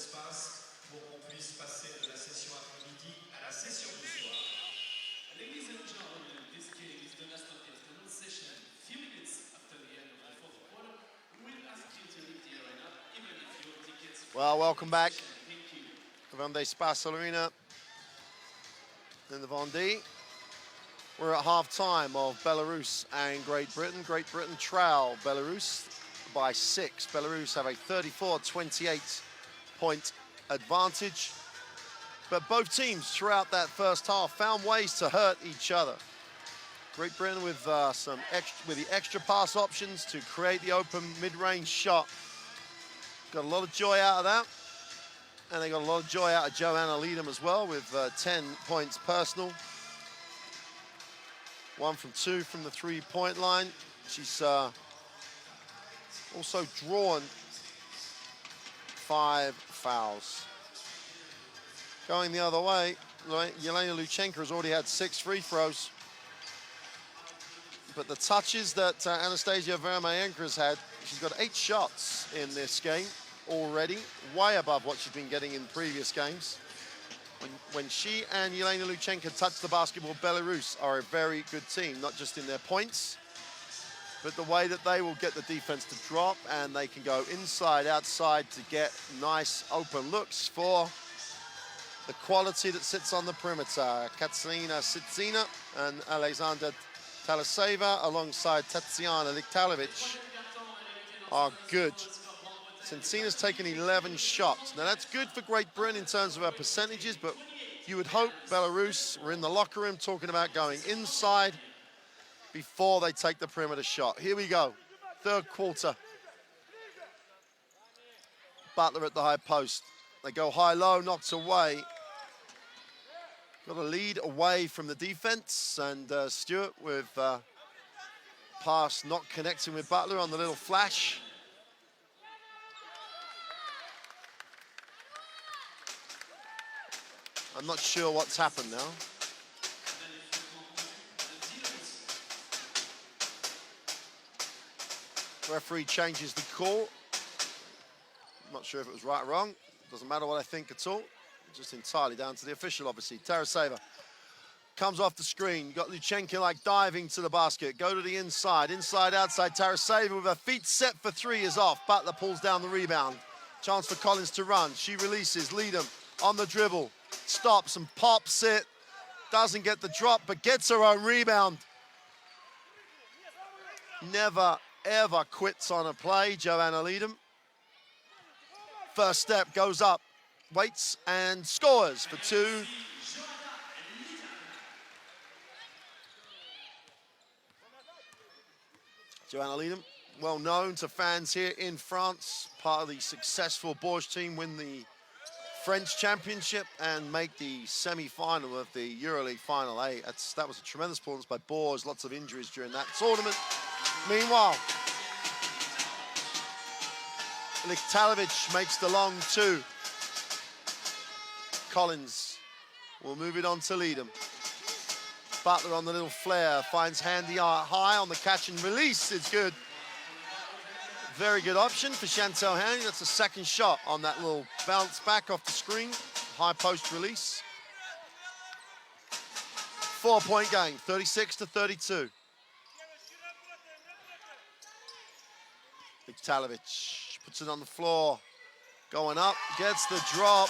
d'espace pour qu'on puisse passer de la session après-midi à la session du soir. Ladies and gentlemen, this game is the last of the afternoon session. Few minutes after the end of the fourth quarter, we will ask you to leave the arena, even if your tickets. Well, welcome back. Thank you. The Vendée Space Arena in the Vendée. We're at half-time of Belarus and Great Britain. Great Britain trail Belarus by 6. Belarus have a 34-28 point advantage. But both teams throughout that first half found ways to hurt each other. Great Britain with the extra pass options to create the open mid-range shot. Got a lot of joy out of that. And they got a lot of joy out of Joanna Leadham as well with 10 points personal. 1 from 2 from the three-point line. She's also drawn 5 fouls. Going the other way, Yelena Luchenko has already had 6 free throws. But the touches that Anastasia Vermayenko has had, she's got 8 shots in this game already, way above what she's been getting in previous games. When she and Yelena Luchenko touch the basketball, Belarus are a very good team, not just in their points, but the way that they will get the defense to drop, and they can go inside, outside to get nice open looks for the quality that sits on the perimeter. Katarina Sitsina and Alexandra Talaseva alongside Tatiana Liktalovic are good. Sitsina's taken 11 shots. Now that's good for Great Britain in terms of her percentages, but you would hope Belarus were in the locker room talking about going inside before they take the perimeter shot. Here we go, third quarter. Butler at the high post. They go high-low, knocked away. Got a lead away from the defense, and Stewart with pass not connecting with Butler on the little flash. I'm not sure what's happened now. Referee changes the call. I'm not sure if it was right or wrong. Doesn't matter what I think at all. Just entirely down to the official, obviously. Taraseva comes off the screen. You've got Luchenko like diving to the basket. Go to the inside, outside. Taraseva with her feet set for 3 is off. Butler pulls down the rebound. Chance for Collins to run. She releases. Leadham on the dribble. Stops and pops it. Doesn't get the drop, but gets her own rebound. Never, ever quits on a play, Joanna Leadham. First step goes up, waits and scores for 2. Joanna Leadham, well known to fans here in France, part of the successful Bourges team, win the French Championship and make the semi-final of the EuroLeague Final 8. That was a tremendous performance by Bourges, lots of injuries during that tournament. Meanwhile, Liktalovic makes the long 2. Collins will move it on to Leadham. Butler on the little flare, finds Handy high on the catch and release. It's good. Very good option for Chantal Handy. That's the second shot on that little bounce back off the screen. High post release. 4-point game, 36-32. Liktalovic puts it on the floor. Going up, gets the drop.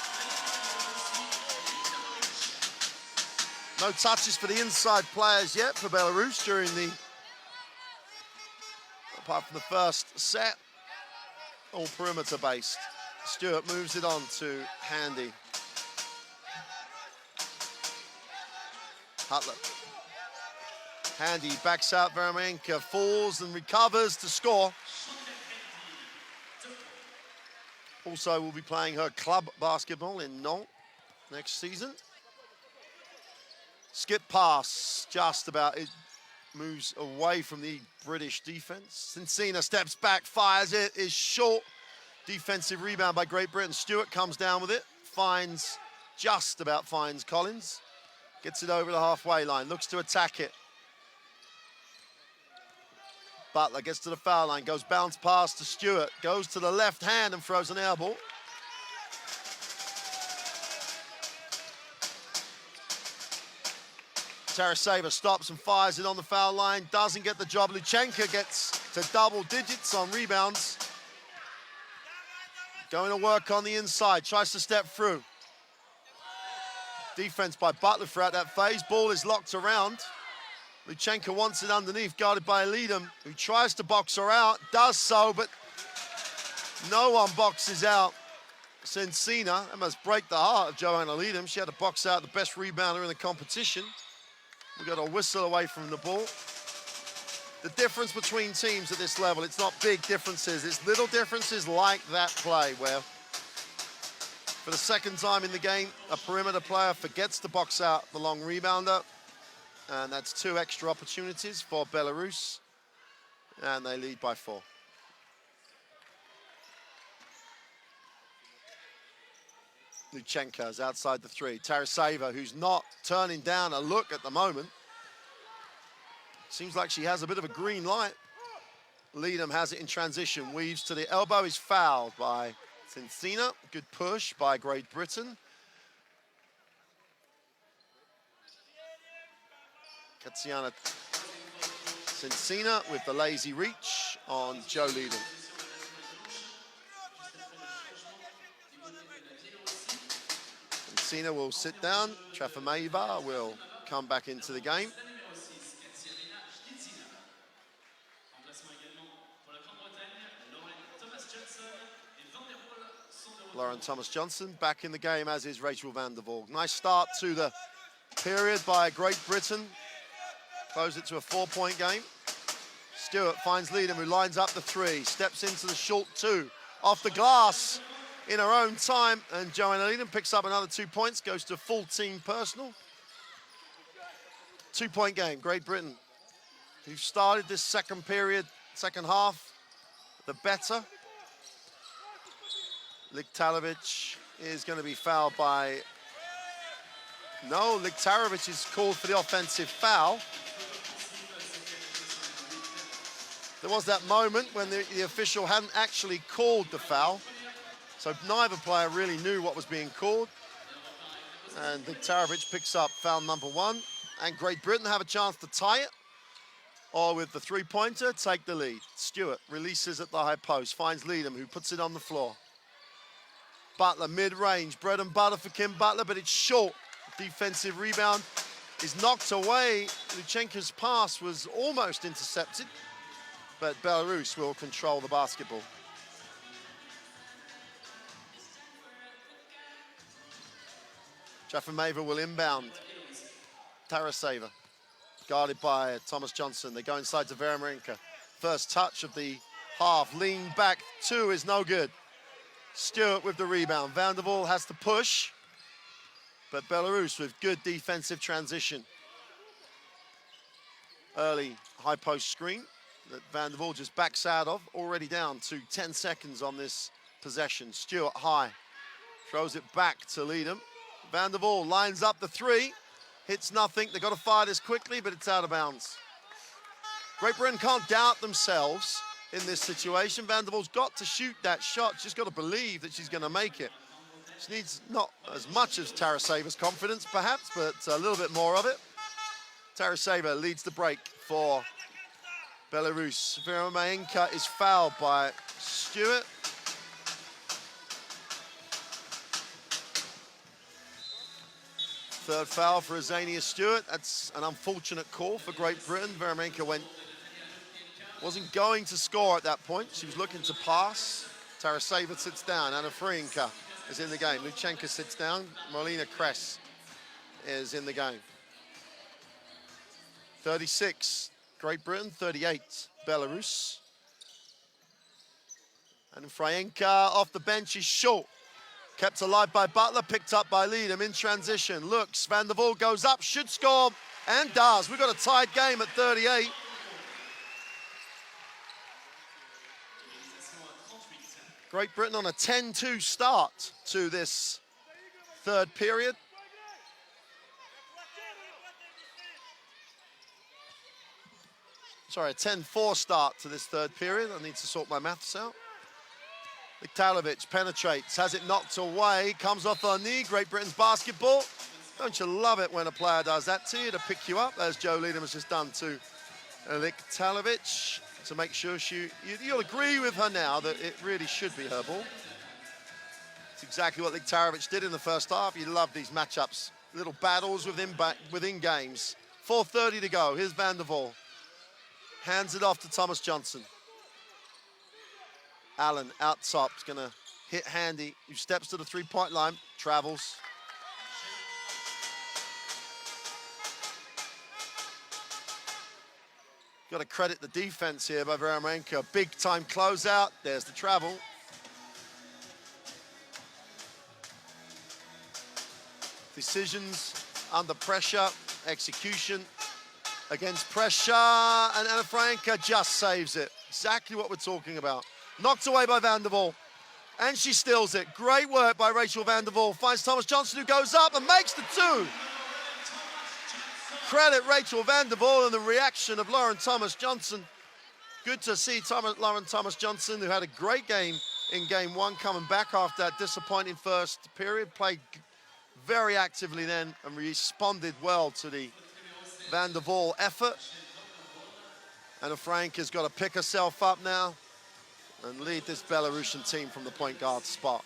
No touches for the inside players yet for Belarus apart from the first set, all perimeter based. Stewart moves it on to Handy. Hutler. Handy backs out, Vermayenko falls and recovers to score. Also will be playing her club basketball in Nantes next season. Skip pass, just about, it moves away from the British defense. Sitsina steps back, fires it, is short. Defensive rebound by Great Britain. Stewart comes down with it, just about finds Collins. Gets it over the halfway line, looks to attack it. Butler gets to the foul line, goes bounce pass to Stewart, goes to the left hand and throws an air ball. Taraseva stops and fires it on the foul line, doesn't get the job. Luchenko gets to double digits on rebounds. Going to work on the inside, tries to step through. Defense by Butler throughout that phase. Ball is locked around. Luchenko wants it underneath, guarded by Leadham, who tries to box her out, does so, but no one boxes out Censina. That must break the heart of Joanna Leadham. She had to box out the best rebounder in the competition. We got a whistle away from the ball. The difference between teams at this level, it's not big differences, it's little differences like that play where for the second time in the game, a perimeter player forgets to box out the long rebounder, and that's 2 extra opportunities for Belarus, and they lead by 4. Luchenko's outside the 3. Taraseva, who's not turning down a look at the moment. Seems like she has a bit of a green light. Leadham has it in transition, weaves to the elbow, is fouled by Censina. Good push by Great Britain. Katsiana Censina with the lazy reach on Joe Leadham. Censina will sit down. Trefimova will come back into the game. Lauren Thomas-Johnson back in the game, as is Rachel van der Voort. Nice start to the period by Great Britain. Close it to a 4-point game. Stewart finds Leadham, who lines up the 3, steps into the short 2, off the glass in her own time, and Joanna Leadham picks up another 2 points, goes to full team personal. 2-point game, Great Britain, who started this second period, second half, the better. Liktarovic is going to be fouled by... No, Liktarovic is called for the offensive foul. There was that moment when the official hadn't actually called the foul, so neither player really knew what was being called. And Liktarovic picks up foul number 1, and Great Britain have a chance to tie it, or with the 3-pointer, take the lead. Stewart releases at the high post, finds Leadham, who puts it on the floor. Butler, mid-range, bread and butter for Kim Butler, but it's short. Defensive rebound is knocked away. Luchenko's pass was almost intercepted, but Belarus will control the basketball. Trefimova will inbound. Taraseva, guarded by Thomas-Johnson. They go inside to Veramarinka. First touch of the half, lean back 2 is no good. Stewart with the rebound. Van der Voort has to push, but Belarus with good defensive transition. Early high post screen that Van der Voort just backs out of, already down to 10 seconds on this possession. Stewart high, throws it back to Leadham. Van der Voort lines up the 3, hits nothing. They've got to fire this quickly, but it's out of bounds. Great Britain can't doubt themselves in this situation. Van der Voort's got to shoot that shot. She's got to believe that she's going to make it. She needs not as much as Taraseva's confidence, perhaps, but a little bit more of it. Taraseva leads the break for Belarus. Veramarinka is fouled by Stewart. Third foul for Azania Stewart. That's an unfortunate call for Great Britain. Veramarinka wasn't going to score at that point. She was looking to pass. Taraseva sits down. Anna Frienka is in the game. Luchenko sits down. Molina Kress is in the game. 36, Great Britain. 38, Belarus. And Frienka off the bench is short. Kept alive by Butler, picked up by Leadham in transition. Looks, Van der Voort goes up, should score, and does. We've got a tied game at 38. Great Britain on a 10-2 start to this third period. Sorry, a 10-4 start to this third period. I need to sort my maths out. Liktarovic penetrates, has it knocked away, comes off her knee. Great Britain's basketball. Don't you love it when a player does that to you, to pick you up, as Joe Leadham has just done to Liktalovic, to make sure you'll agree with her now that it really should be her ball. It's exactly what Liktalovic did in the first half. You love these matchups, little battles within games. 4:30 to go. Here's Van der Waal. Hands it off to Thomas Johnson. Allen out top, is gonna hit Handy, who steps to the three-point line, travels. Got to credit the defense here by Veremenko. Big time closeout, there's the travel. Decisions under pressure, execution against pressure, and Anna Franka just saves it. Exactly what we're talking about. Knocked away by Van der Waal, and she steals it. Great work by Rachel Van der Waal. Finds Thomas Johnson, who goes up and makes the two. Credit Rachel Van der Waal and the reaction of Lauren Thomas Johnson. Good to see Lauren Thomas Johnson, who had a great game in game one, coming back after that disappointing first period. Played very actively then and responded well to the Van der Waal effort. And Frank has got to pick herself up now and lead this Belarusian team from the point guard spot.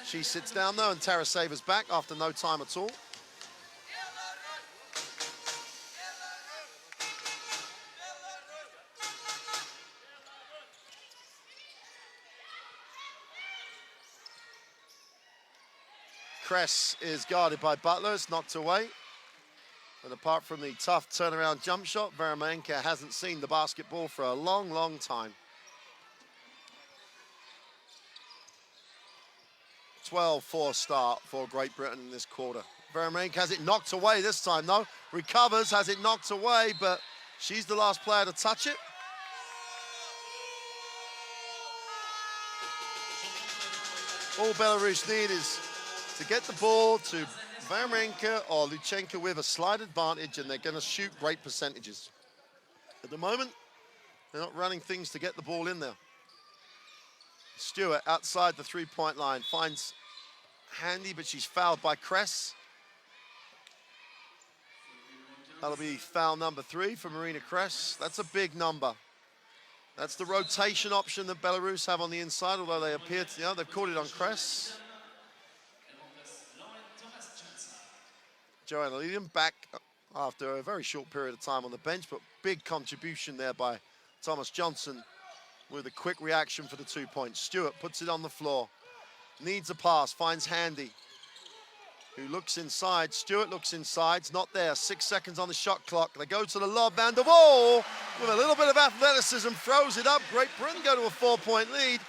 She sits down though, and Taraseva's back after no time at all. Kress is guarded by Butler, it's knocked away. And apart from the tough turnaround jump shot, Veremenko hasn't seen the basketball for a long, long time. 12-4 start for Great Britain in this quarter. Veremenko has it knocked away this time though. Recovers, has it knocked away, but she's the last player to touch it. All Belarus need is to get the ball to Veremenko or Luchenko with a slight advantage, and they're going to shoot great percentages. At the moment, they're not running things to get the ball in there. Stewart outside the three-point line finds Handy, but she's fouled by Kress. That'll be foul number 3 for Marina Kress. That's a big number. That's the rotation option that Belarus have on the inside, although they appear to, they've caught it on Kress. Joanna Leadham back after a very short period of time on the bench, but big contribution there by Thomas Johnson with a quick reaction for the 2 points. Stewart puts it on the floor, needs a pass, finds Handy, who looks inside. Stewart looks inside, it's not there. 6 seconds on the shot clock. They go to the lob. Van der Waal with a little bit of athleticism throws it up. Great Britain go to a 4-point lead.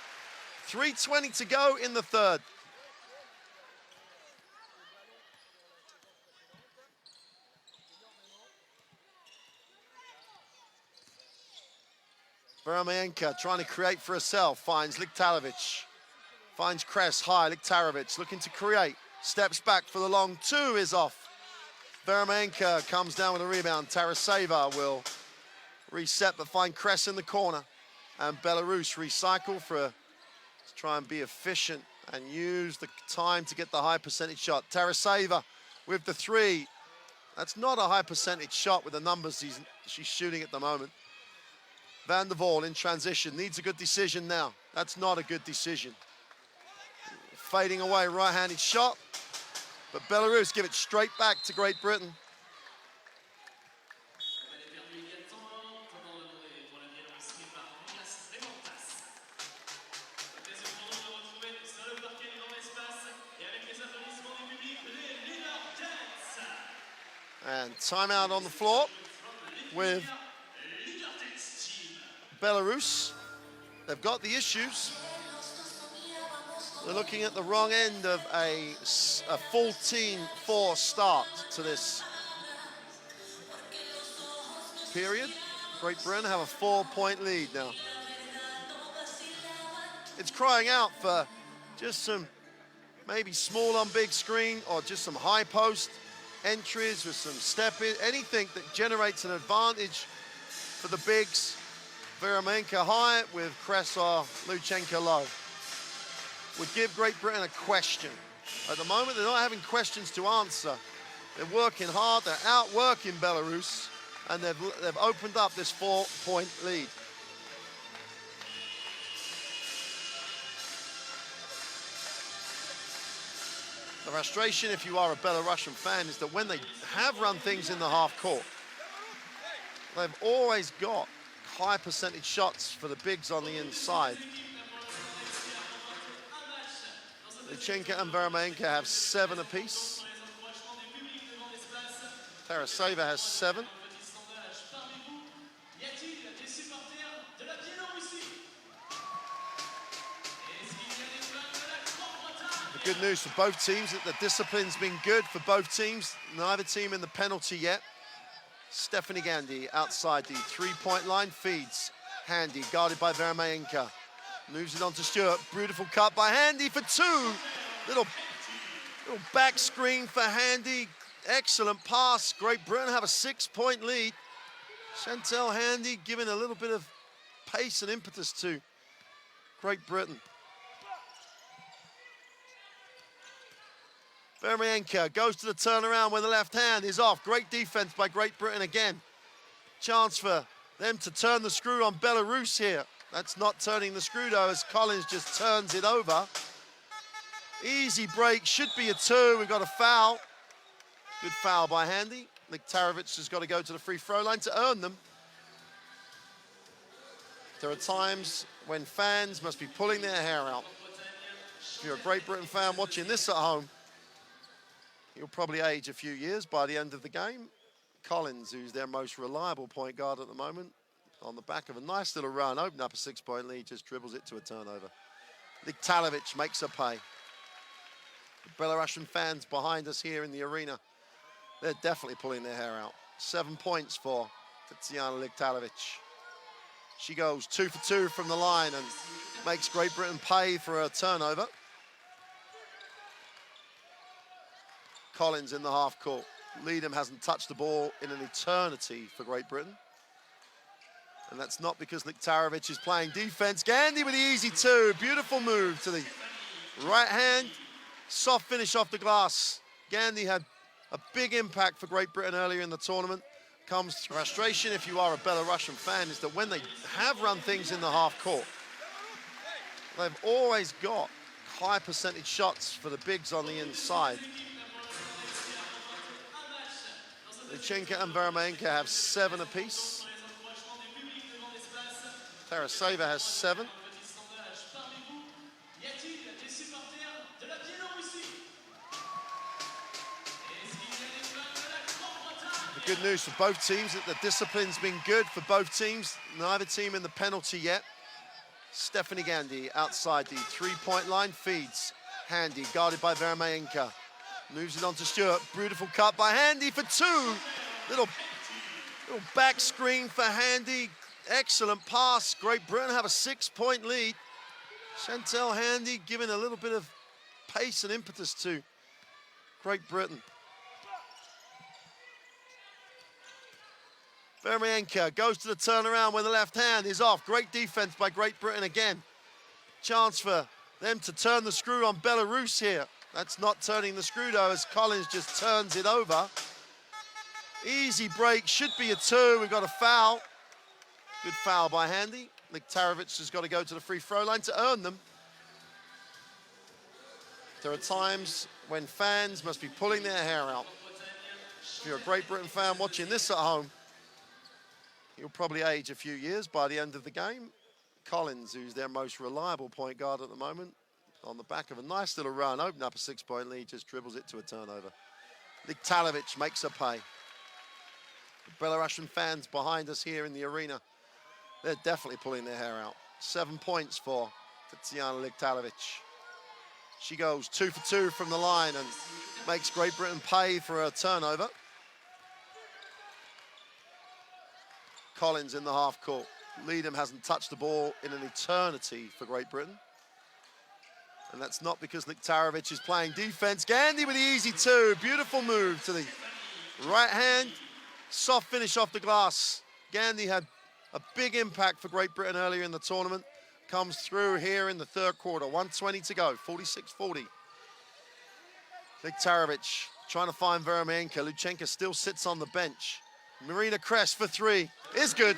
3:20 to go in the third. Veremenko trying to create for herself, finds Liktalovic, finds Kress high. Liktalovic looking to create, steps back for the long two, is off. Veremenko comes down with a rebound. Taraseva will reset but find Kress in the corner, and Belarus recycle to try and be efficient and use the time to get the high percentage shot. Taraseva with the 3. That's not a high percentage shot with the numbers she's shooting at the moment. Van der Waal in transition, needs a good decision now. That's not a good decision. Fading away, right-handed shot, but Belarus give it straight back to Great Britain. And timeout on the floor with Belarus. They've got the issues. They're looking at the wrong end of a 14-4 start to this period. Great Britain have a 4-point lead now. It's crying out for just some maybe small on big screen or just some high post entries with some step in, anything that generates an advantage for the bigs. Veremenko high with Kress or Luchenko low. Would give Great Britain a question. At the moment, they're not having questions to answer. They're working hard, they're outworking Belarus, and they've opened up this 4-point lead. The frustration, if you are a Belarusian fan, is that when they have run things in the half court, they've always got high percentage shots for the bigs on the inside. Lichenko and Veremeyeva have 7 apiece. Taraseva has 7. The good news for both teams that the discipline's been good for both teams. Neither team in the penalty yet. Stephanie Gandhi outside the 3-point line, feeds Handy, guarded by Veremeyeva. Moves it on to Stewart. Beautiful cut by Handy for 2. Little back screen for Handy. Excellent pass. Great Britain have a 6-point lead. Chantel Handy giving a little bit of pace and impetus to Great Britain. Veremeyeva goes to the turnaround when the left hand is off. Great defense by Great Britain again. Chance for them to turn the screw on Belarus here. That's not turning the screw though, as Collins just turns it over. Easy break, should be a 2. We've got a foul. Good foul by Handy. Liktarovic has got to go to the free throw line to earn them. There are times when fans must be pulling their hair out. If you're a Great Britain fan watching this at home, you'll probably age a few years by the end of the game. Collins, who's their most reliable point guard at the moment, on the back of a nice little run, opened up a 6-point lead, just dribbles it to a turnover. Liktarovic makes her pay. The Belarusian fans behind us here in the arena, they're definitely pulling their hair out. 7 points for Tatiana Liktarovic. She goes 2 for 2 from the line and makes Great Britain pay for a turnover. Collins in the half court. Leadham hasn't touched the ball in an eternity for Great Britain. And that's not because Liktarovic is playing defense. Gandhi with the easy 2. Beautiful move to the right hand. Soft finish off the glass. Gandhi had a big impact for Great Britain earlier in the tournament. Comes through. Frustration, if you are a Belarusian fan, is that when they have run things in the half court, they've always got high percentage shots for the bigs on the inside. Lichenko and Veremeyeva have 7 apiece. Taraseva has 7. The good news for both teams that the discipline's been good for both teams. Neither team in the penalty yet. Stephanie Gandhi outside the 3-point line, feeds Handy, guarded by Veremeyeva. Moves it on to Stewart. Beautiful cut by Handy for 2. Little back screen for Handy. Excellent pass. Great Britain have a 6-point lead. Chantel Handy giving a little bit of pace and impetus to Great Britain. Veremeyeva goes to the turnaround when the left hand is off. Great defense by Great Britain again. Chance for them to turn the screw on Belarus here. That's not turning the screw though, as Collins just turns it over. Easy break, should be a 2. We've got a foul. Good foul by Handy. Liktarovic has got to go to the free throw line to earn them. There are times when fans must be pulling their hair out. If you're a Great Britain fan watching this at home, you'll probably age a few years by the end of the game. Collins, who's their most reliable point guard at the moment, on the back of a nice little run, opened up a 6-point lead, just dribbles it to a turnover. Liktarovic makes her pay. The Belarusian fans behind us here in the arena, they're definitely pulling their hair out. 7 points for Tatiana Liktarovic. She goes 2 for 2 from the line and makes Great Britain pay for a turnover. Collins in the half court. Leadham hasn't touched the ball in an eternity for Great Britain. And that's not because Liktarovic is playing defense. Gandhi with the easy 2. Beautiful move to the right hand. Soft finish off the glass. Gandhi had a big impact for Great Britain earlier in the tournament. Comes through here in the third quarter. 1:20 to go, 46-40. Liktarovic trying to find Veremenka. Luchenko still sits on the bench. Marina Kress for three is good.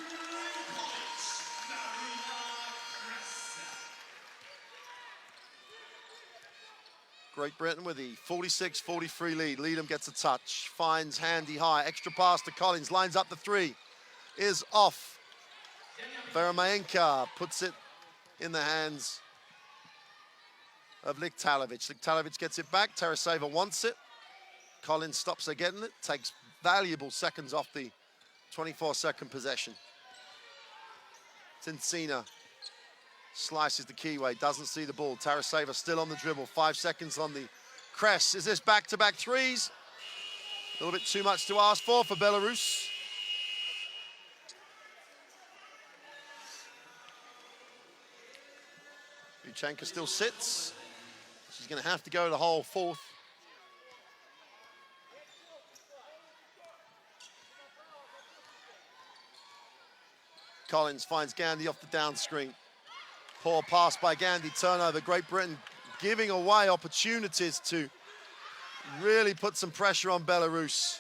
Great Britain with the 46-43 lead. Leadham gets a touch, finds Handy high. Extra pass to Collins, lines up the three. Is off. Veremenka puts it in the hands of Liktarovic. Liktarovic gets it back. Taraseva wants it. Collins stops her getting it. Takes valuable seconds off the 24-second possession. Tincina slices the keyway, doesn't see the ball. Taraseva still on the dribble. 5 seconds on the Kress. Is this back-to-back threes? A little bit too much to ask for Belarus. Luchenko still sits. She's going to have to go the whole fourth. Collins finds Gandhi off the down screen. Poor pass by Gandhi, turnover. Great Britain giving away opportunities to really put some pressure on Belarus.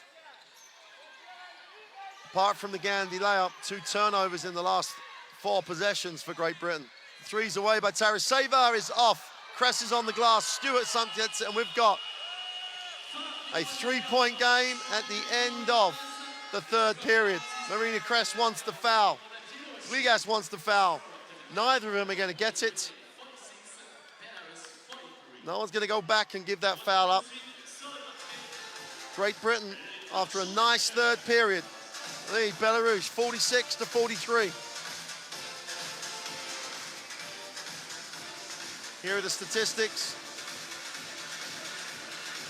Apart from the Gandhi layup, 2 turnovers in the last 4 possessions for Great Britain. Threes away by Taraseva is off. Kress is on the glass, Stewart gets it, and we've got a 3-point game at the end of the third period. Marina Kress wants the foul. Ligas wants the foul. Neither of them are going to get it. No one's going to go back and give that foul up. Great Britain, after a nice third period, lead Belarus 46-43. Here are the statistics.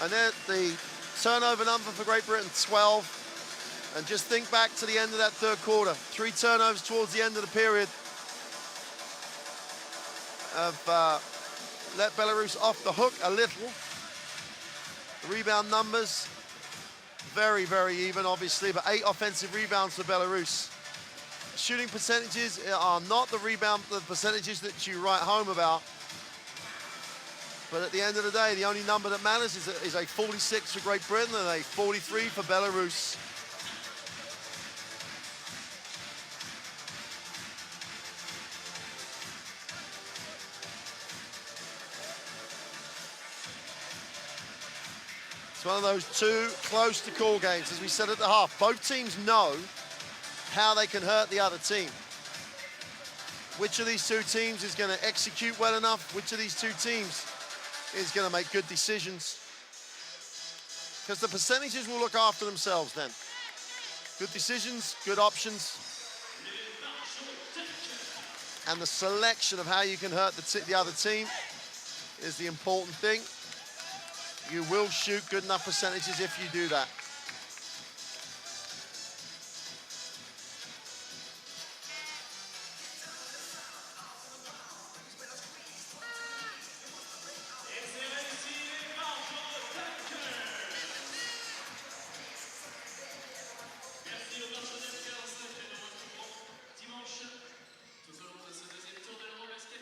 And then the turnover number for Great Britain, 12. And just think back to the end of that third quarter. 3 turnovers towards the end of the period have let Belarus off the hook a little. The rebound numbers, very, very even, obviously, but 8 offensive rebounds for Belarus. Shooting percentages are not the percentages that you write home about. But at the end of the day, the only number that matters is a 46 for Great Britain and a 43 for Belarus. It's one of those 2 close to call games, as we said at the half. Both teams know how they can hurt the other team. Which of these 2 teams is going to execute well enough? Which of these 2 teams is going to make good decisions? Because the percentages will look after themselves then. Good decisions, good options. And the selection of how you can hurt the other team is the important thing. You will shoot good enough percentages if you do that.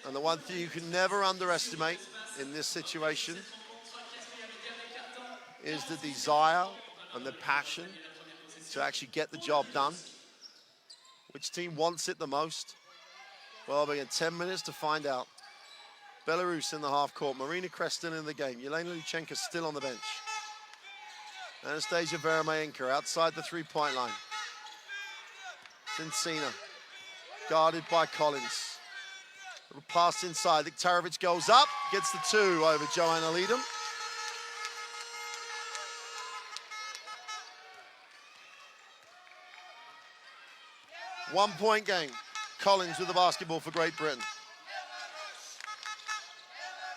And the one thing you can never underestimate in this situation is the desire and the passion to actually get the job done. Which team wants it the most? Well, we get 10 minutes to find out. Belarus in the half court. Marina Kress in the game. Yelena Luchenko still on the bench. Anastasia Veremenka outside the 3-point line. Tincina guarded by Collins. Little pass inside. Liktarovic goes up, gets the 2 over Joanna Leadham. One-point game. Collins with the basketball for Great Britain.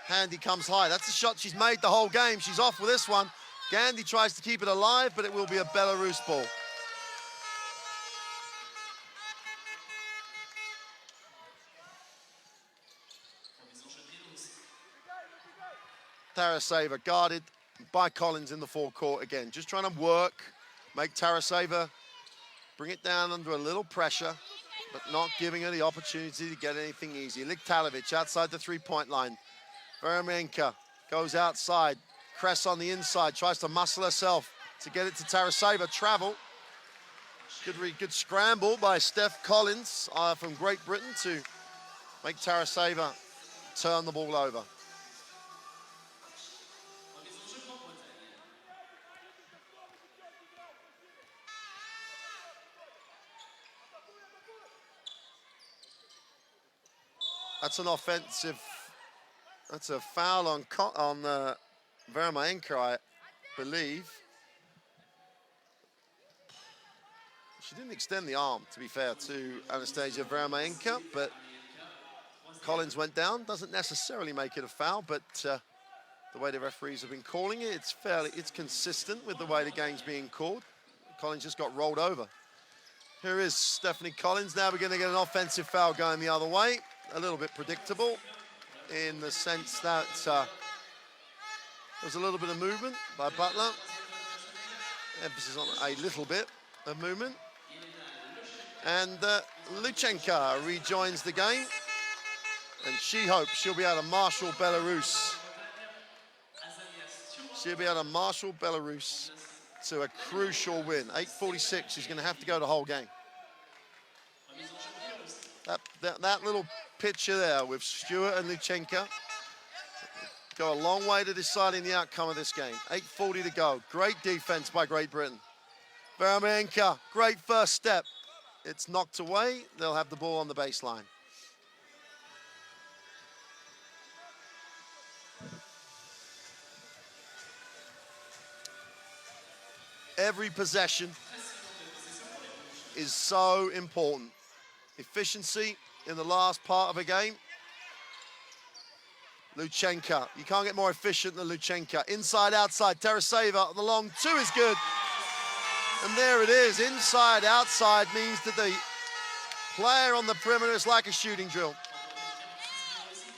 Handy comes high. That's the shot she's made the whole game. She's off with this one. Gandhi tries to keep it alive, but it will be a Belarus ball. Taraseva guarded by Collins in the forecourt again. Just trying to work, make Taraseva bring it down under a little pressure, but not giving her the opportunity to get anything easy. Liktarovic outside the 3-point line. Veremenka goes outside. press on the inside, tries to muscle herself to get it to Taraseva. Travel. Good scramble by Steph Collins from Great Britain to make Taraseva turn the ball over. That's an offensive, that's a foul on Vermaenka, I believe. She didn't extend the arm, to be fair, to Anastasia Vermaenka, but Collins went down. Doesn't necessarily make it a foul, but the way the referees have been calling it, it's consistent with the way the game's being called. Collins just got rolled over. Here is Stephanie Collins. Now we're going to get an offensive foul going the other way. A little bit predictable in the sense that there's a little bit of movement by Butler. Emphasis on a little bit of movement. And Luchenka rejoins the game. And she hopes she'll be able to marshal Belarus. She'll be able to marshal Belarus to a crucial win. 8:46, she's going to have to go the whole game. That little picture there with Stewart and Luchenka go a long way to deciding the outcome of this game. 8:40 to go. Great defense by Great Britain. Vermaenka, great first step. It's knocked away. They'll have the ball on the baseline. Every possession is so important. Efficiency in the last part of a game. Luchenka, you can't get more efficient than Luchenka. Inside, outside, Taraseva, the long two is good. And there it is, inside, outside means that the player on the perimeter is like a shooting drill.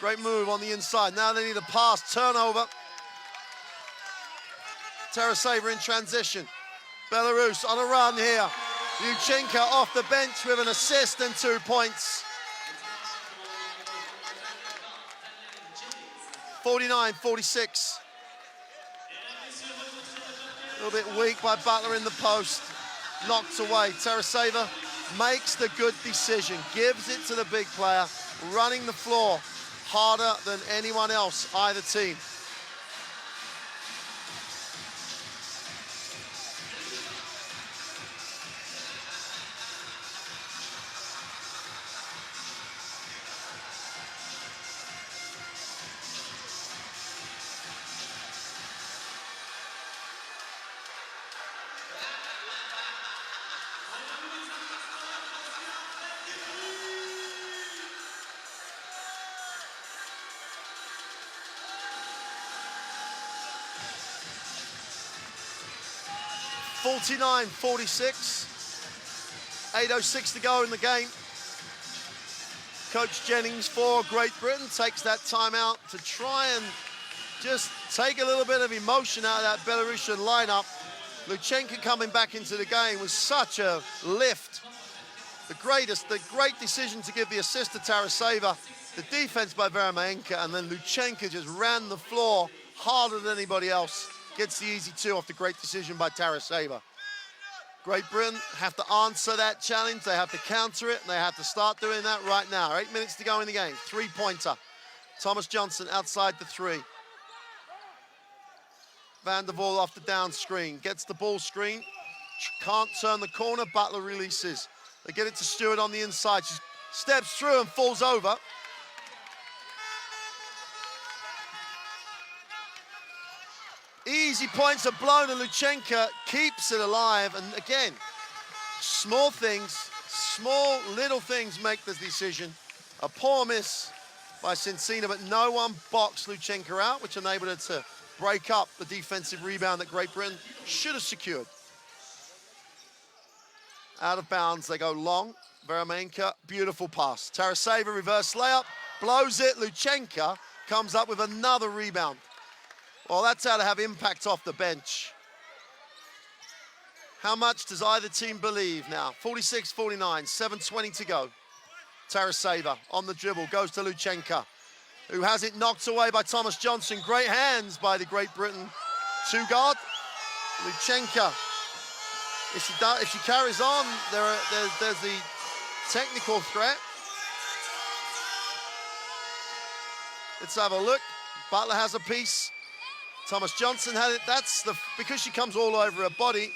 Great move on the inside. Now they need a pass, turnover. Taraseva in transition. Belarus on a run here. Luchenka off the bench with an assist and 2 points. 49-46. A little bit weak by Butler in the post. Knocked away. Taraseva makes the good decision. Gives it to the big player. Running the floor harder than anyone else, either team. (49-46). 8:06 to go in the game. Coach Jennings for Great Britain takes that timeout to try and just take a little bit of emotion out of that Belarusian lineup. Luchenka coming back into the game was such a lift. The great decision to give the assist to Taraseva. The defense by Vermaenka, and then Luchenka just ran the floor harder than anybody else. Gets the easy two off the great decision by Taraseva. Great Britain have to answer that challenge. They have to counter it, and they have to start doing that right now. 8 minutes to go in the game. Three-pointer. Thomas Johnson outside the three. Van der Waal off the down screen. Gets the ball screen. Can't turn the corner. Butler releases. They get it to Stewart on the inside. She steps through and falls over. Easy points are blown, and Luchenka keeps it alive. And again, small little things make the decision. A poor miss by Cincina, but no one boxed Luchenka out, which enabled her to break up the defensive rebound that Great Britain should have secured. Out of bounds, they go long. Vermaenka, beautiful pass. Taraseva, reverse layup, blows it. Luchenka comes up with another rebound. Well, that's how to have impact off the bench. How much does either team believe now? 46-49, 7:20 to go. Taraseva on the dribble, goes to Luchenka, who has it knocked away by Thomas Johnson. Great hands by the Great Britain Two guard, Luchenka. If she carries on, there's the technical threat. Let's have a look. Butler has a piece. Thomas Johnson had it. Because she comes all over her body.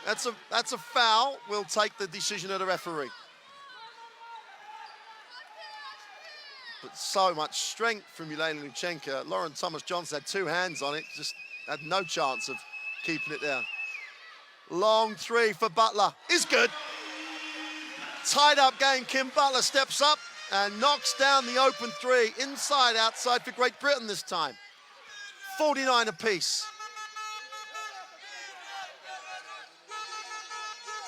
That's a foul. We'll take the decision of the referee. But so much strength from Yelena Luchenka. Lauren Thomas Johnson had two hands on it, just had no chance of keeping it there. Long three for Butler is good. Tied up game. Kim Butler steps up and knocks down the open three. Inside, outside for Great Britain this time. 49 apiece.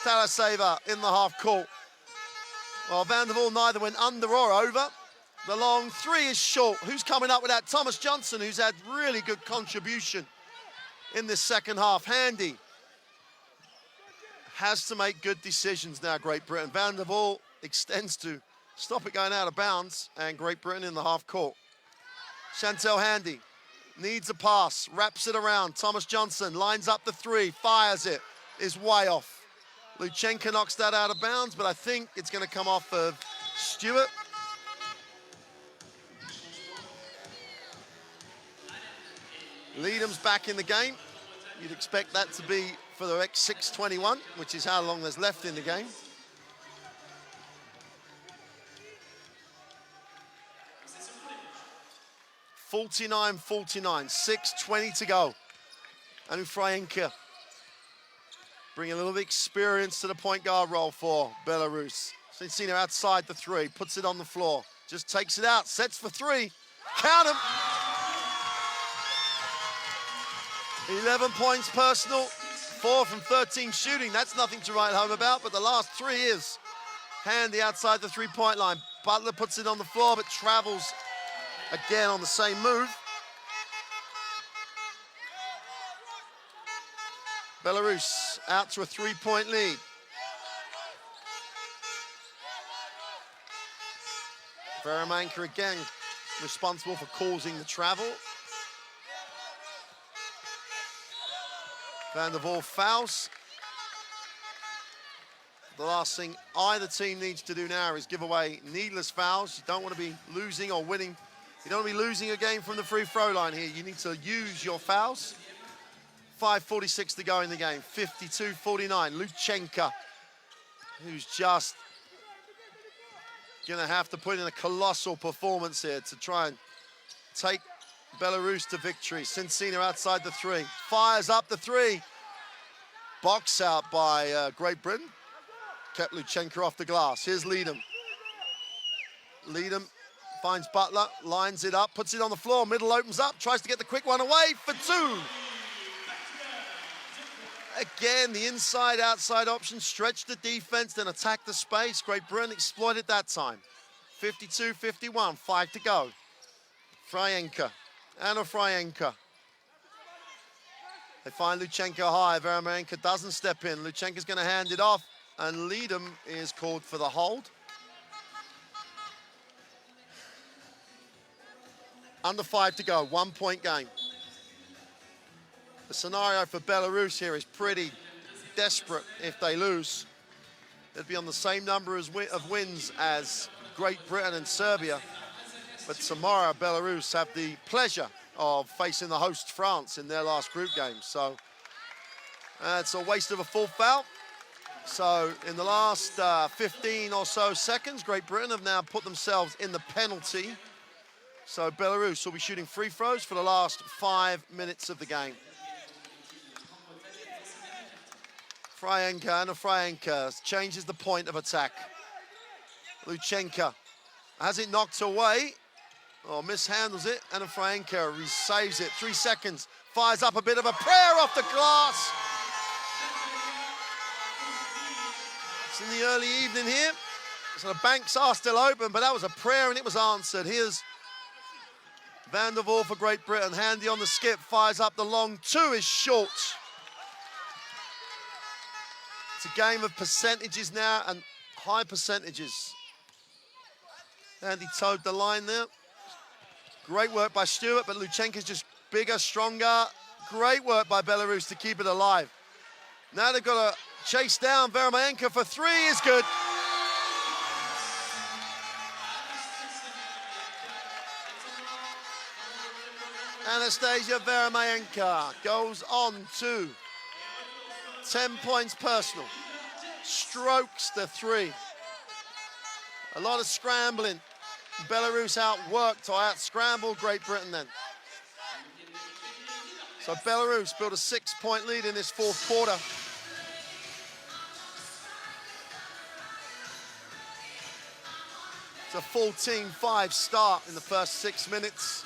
Taraseva in the half court. Well, Van der Waal neither went under or over. The long three is short. Who's coming up with that? Thomas Johnson, who's had really good contribution in this second half. Handy has to make good decisions now, Great Britain. Van der Waal extends to stop it going out of bounds, and Great Britain in the half court. Chantel Handy needs a pass, wraps it around. Thomas Johnson lines up the three, fires it, is way off. Luchenka knocks that out of bounds, but I think it's going to come off of Stewart. Leadham's back in the game. You'd expect that to be for the next 6:21, which is how long there's left in the game. (49-49), 6:20 to go. Anu Frajenka bring a little bit of experience to the point guard role for Belarus. Seen her outside the three, puts it on the floor, just takes it out, sets for three, count 'em. 11 points personal, 4 from 13 shooting. That's nothing to write home about, but the last three is Handy outside the three-point line. Butler puts it on the floor, but travels again on the same move. Belarus out to a three-point lead. Veremanka again responsible for causing the travel. Van der Waal fouls. The last thing either team needs to do now is give away needless fouls. You don't want to be losing or winning. You don't want to be losing a game from the free throw line here. You need to use your fouls. 5:46 to go in the game. 52-49. Luchenka, who's just going to have to put in a colossal performance here to try and take Belarus to victory. Cincina outside the three. Fires up the three. Box out by Great Britain. Kept Luchenka off the glass. Here's Leadham. Leadham finds Butler, lines it up, puts it on the floor. Middle opens up, tries to get the quick one away for two. Again, the inside-outside option. Stretch the defense, then attack the space. Great Britain exploited that time. 52-51, 5 to go. Frajenka. Anna Frajenka. They find Luchenka high. Veremanka doesn't step in. Luchenka's going to hand it off, and Leadham is called for the hold. Under 5 to go, 1 point game. The scenario for Belarus here is pretty desperate if they lose. They'd be on the same number of wins as Great Britain and Serbia. But tomorrow, Belarus have the pleasure of facing the host France in their last group game. So it's a waste of a full foul. So in the last 15 or so seconds, Great Britain have now put themselves in the penalty. So Belarus will be shooting free throws for the last 5 minutes of the game. Frajenka, Anna Frajenka changes the point of attack. Luchenka has it knocked away, or mishandles it. Anna Frajenka saves it. 3 seconds, fires up a bit of a prayer off the glass. It's in the early evening here, so the banks are still open, but that was a prayer and it was answered. Here's Van der Waal for Great Britain. Handy on the skip, fires up the long two, is short. It's a game of percentages now, and high percentages. Handy towed the line there. Great work by Stewart, but Luchenka's just bigger, stronger. Great work by Belarus to keep it alive. Now they've got to chase down Veremayenka for three is good. Anastasia Veremayenka goes on to 10 points personal. Strokes the three. A lot of scrambling. Belarus outworked or out-scrambled Great Britain then. So Belarus built a 6-point lead in this fourth quarter. It's a 14-5 start in the first 6 minutes.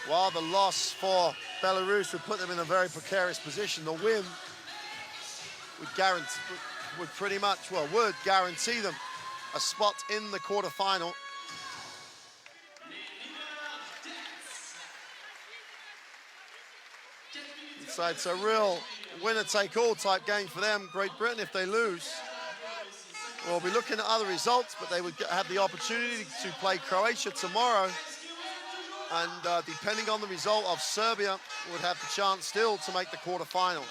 While the loss for Belarus would put them in a very precarious position, the win would guarantee them a spot in the quarterfinal. So it's a real winner-take-all type game for them. Great Britain, if they lose, we'll be looking at other results, but they would have the opportunity to play Croatia tomorrow. And depending on the result of Serbia, would have the chance still to make the quarterfinal.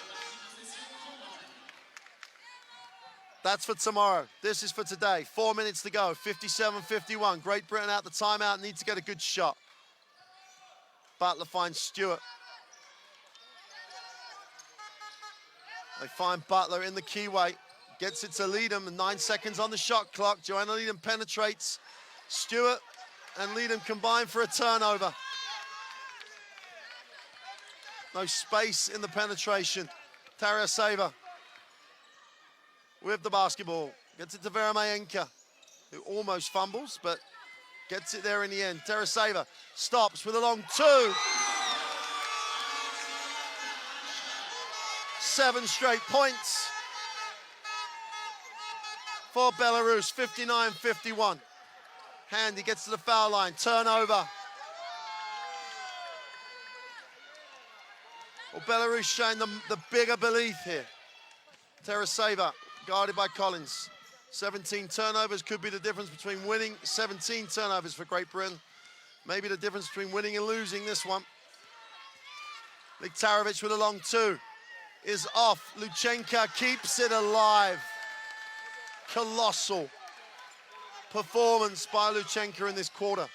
That's for tomorrow. This is for today. 4 minutes to go, 57-51. Great Britain out the timeout, need to get a good shot. Butler finds Stewart. They find Butler in the keyway. Gets it to Leadham, and 9 seconds on the shot clock. Joanna Leadham penetrates. Stewart and Leadham combine for a turnover. No space in the penetration. Taraseva with the basketball. Gets it to Veremayenka, who almost fumbles, but gets it there in the end. Taraseva stops with a long two. 7 straight points for Belarus, 59-51. Handy gets to the foul line, turnover. Well, Belarus showing the bigger belief here. Taraseva guarded by Collins. 17 turnovers could be the difference between winning. 17 turnovers for Great Britain. Maybe the difference between winning and losing this one. Liktarovic with a long two is off. Luchenka keeps it alive. Colossal performance by Luchenka in this quarter.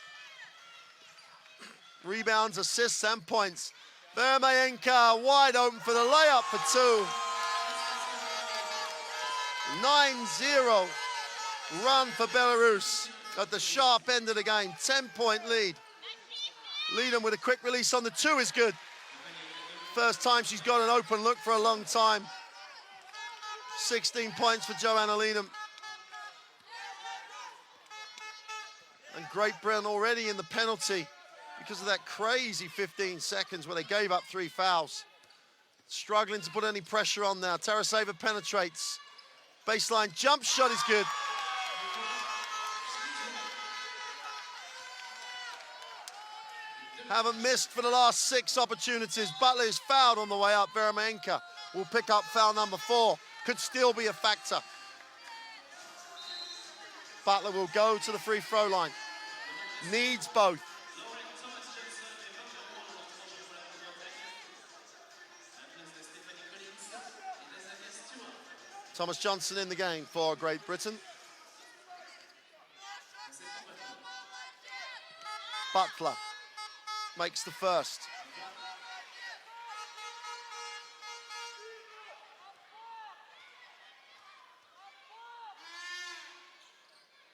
Rebounds, assists, and points. Veremayenka wide open for the layup for two. 9-0 run for Belarus at the sharp end of the game. 10-point lead. Leadham with a quick release on the two is good. First time she's got an open look for a long time. 16 points for Joanna Leadham. And Great Britain already in the penalty because of that crazy 15 seconds where they gave up 3 fouls. Struggling to put any pressure on now. Taraseva penetrates. Baseline jump shot is good. Haven't missed for the last 6 opportunities. Butler is fouled on the way up. Veremayenka will pick up foul number 4. Could still be a factor. Butler will go to the free throw line. Needs both. Thomas Johnson in the game for Great Britain. Butler makes the first.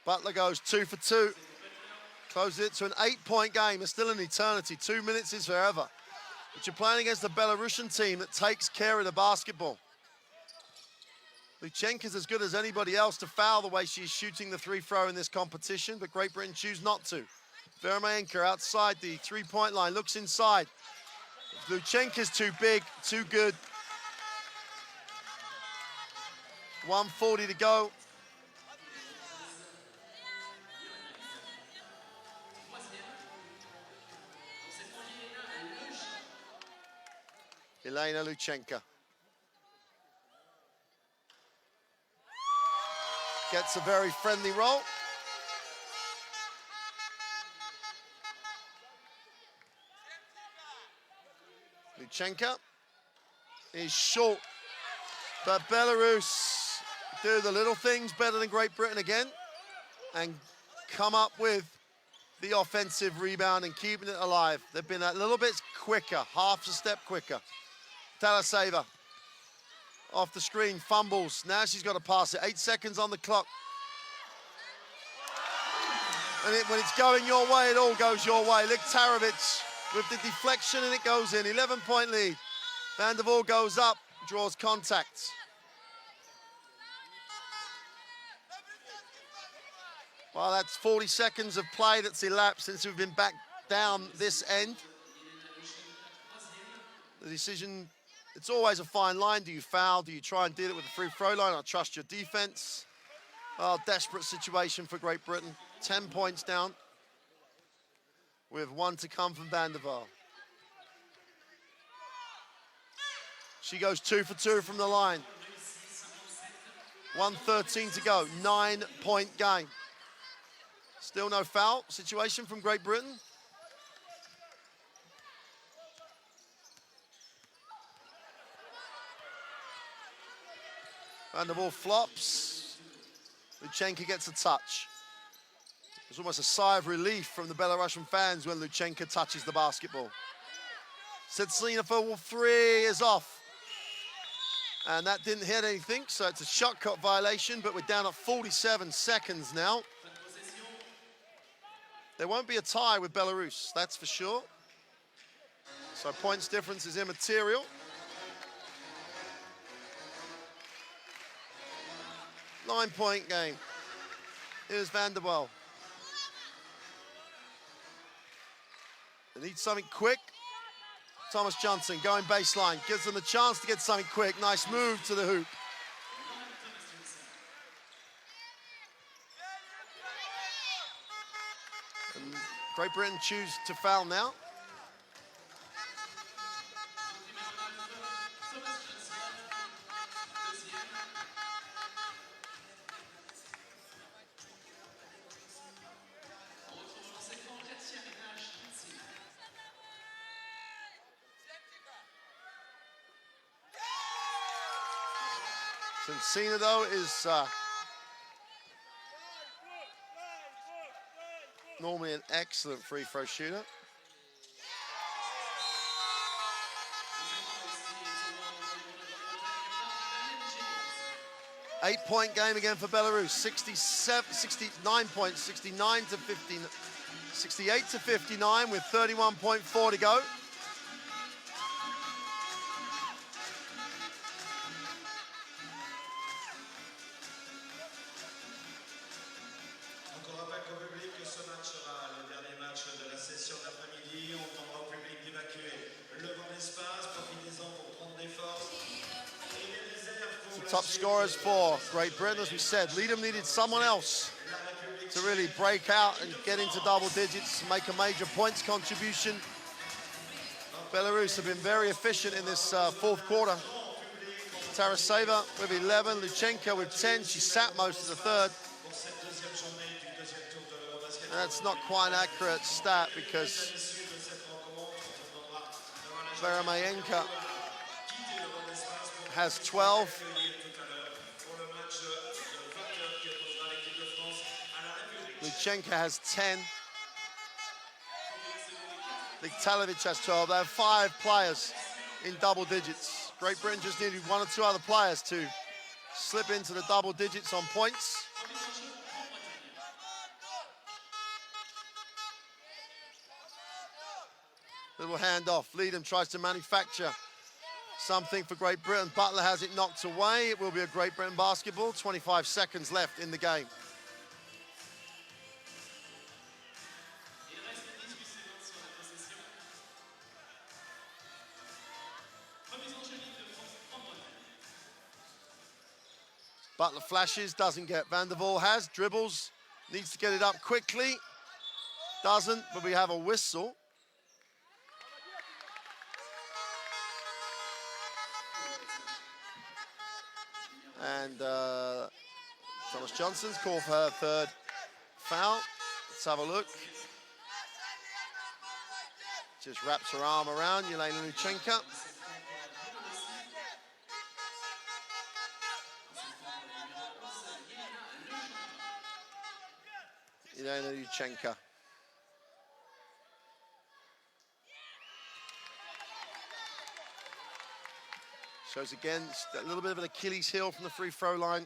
Butler goes 2 for 2. Closes it to an 8-point game. It's still an eternity. 2 minutes is forever. But you're playing against a Belarusian team that takes care of the basketball. Luchenka's as good as anybody else to foul the way she's shooting the free throw in this competition, but Great Britain choose not to. Vermaenka outside the three-point line, looks inside. Luchenka's too big, too good. 1:40 to go. Elena Luchenka gets a very friendly roll. Luchenka is short, but Belarus do the little things better than Great Britain again and come up with the offensive rebound and keeping it alive. They've been a little bit quicker, half a step quicker. Talaseva off the screen, fumbles. Now she's got to pass it. 8 seconds on the clock. And when it's going your way, it all goes your way. Liktarovic with the deflection and it goes in. 11-point lead. Van der Waal goes up, draws contact. Well, that's 40 seconds of play that's elapsed since we've been back down this end. The decision, it's always a fine line. Do you foul? Do you try and deal it with a free throw line? I trust your defense. Oh, desperate situation for Great Britain. 10 points down with 1 to come from Van der Waal. She goes 2 for 2 from the line. 1:13 to go, 9-point game. Still no foul situation from Great Britain. Van der Waal flops. Luchenka gets a touch. There's almost a sigh of relief from the Belarusian fans when Luchenka touches the basketball. Setsina for 3 is off. And that didn't hit anything, so it's a shot clock violation, but we're down at 47 seconds now. There won't be a tie with Belarus, that's for sure. So points difference is immaterial. Nine-point game. Here's Van der Waal. They need something quick. Thomas Johnson going baseline, gives them a chance to get something quick. Nice move to the hoop. And Great Britain choose to foul now. Setsina, though, is normally an excellent free throw shooter. Eight-point game again for Belarus. 69 points, 69 to 15, 68 to 59 with 31.4 to go. Top scorers for Great Britain, as we said. Leadham needed someone else to really break out and get into double digits, make a major points contribution. Belarus have been very efficient in this fourth quarter. Taraseva with 11, Luchenka with 10. She sat most of the third. And that's not quite an accurate stat because Vermaenka has 12. Luchenka has 10. Liktarovic has 12. They have 5 players in double digits. Great Britain just needed 1 or 2 other players to slip into the double digits on points. Little handoff. Leadham tries to manufacture something for Great Britain. Butler has it knocked away. It will be a Great Britain basketball. 25 seconds left in the game. Butler flashes, doesn't get. Van der Waal has, dribbles, needs to get it up quickly. Doesn't, but we have a whistle. And Thomas Johnson's called for her third foul. Let's have a look. Just wraps her arm around Yelena Luchenko. Yelena Luchenko. Shows again a little bit of an Achilles heel from the free throw line.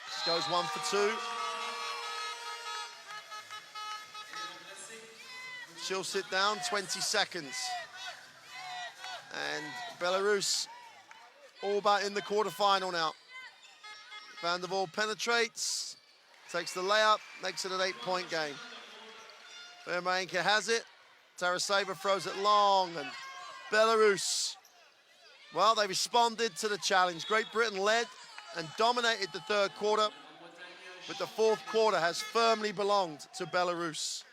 Just goes 1 for 2. She'll sit down, 20 seconds. And Belarus all but in the quarterfinal now. Van der Waal penetrates, takes the layup, makes it an 8-point game. Vermaenke has it. Taraseva throws it long, and Belarus, well, they responded to the challenge. Great Britain led and dominated the third quarter, but the fourth quarter has firmly belonged to Belarus.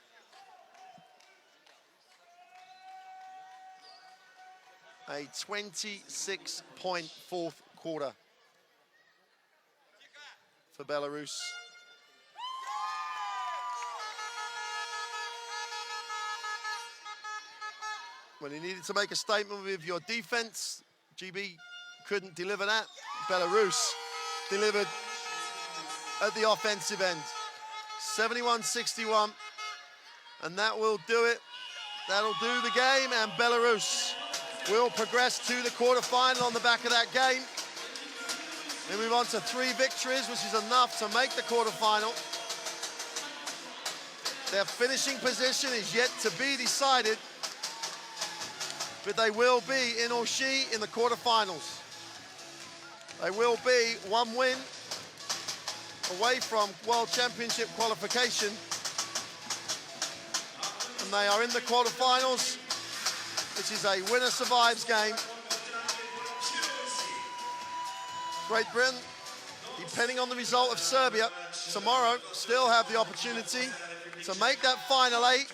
A 26-point fourth quarter for Belarus. When he needed to make a statement with your defense, GB couldn't deliver that. Belarus delivered at the offensive end. 71-61, and that will do it. That'll do the game, and Belarus will progress to the quarterfinal on the back of that game. They move on to 3 victories, which is enough to make the quarterfinal. Their finishing position is yet to be decided, but they will be in Orshi in the quarterfinals. They will be 1 win away from World Championship qualification, and they are in the quarterfinals, which is a winner survives game. Great Britain, depending on the result of Serbia tomorrow, still have the opportunity to make that final 8.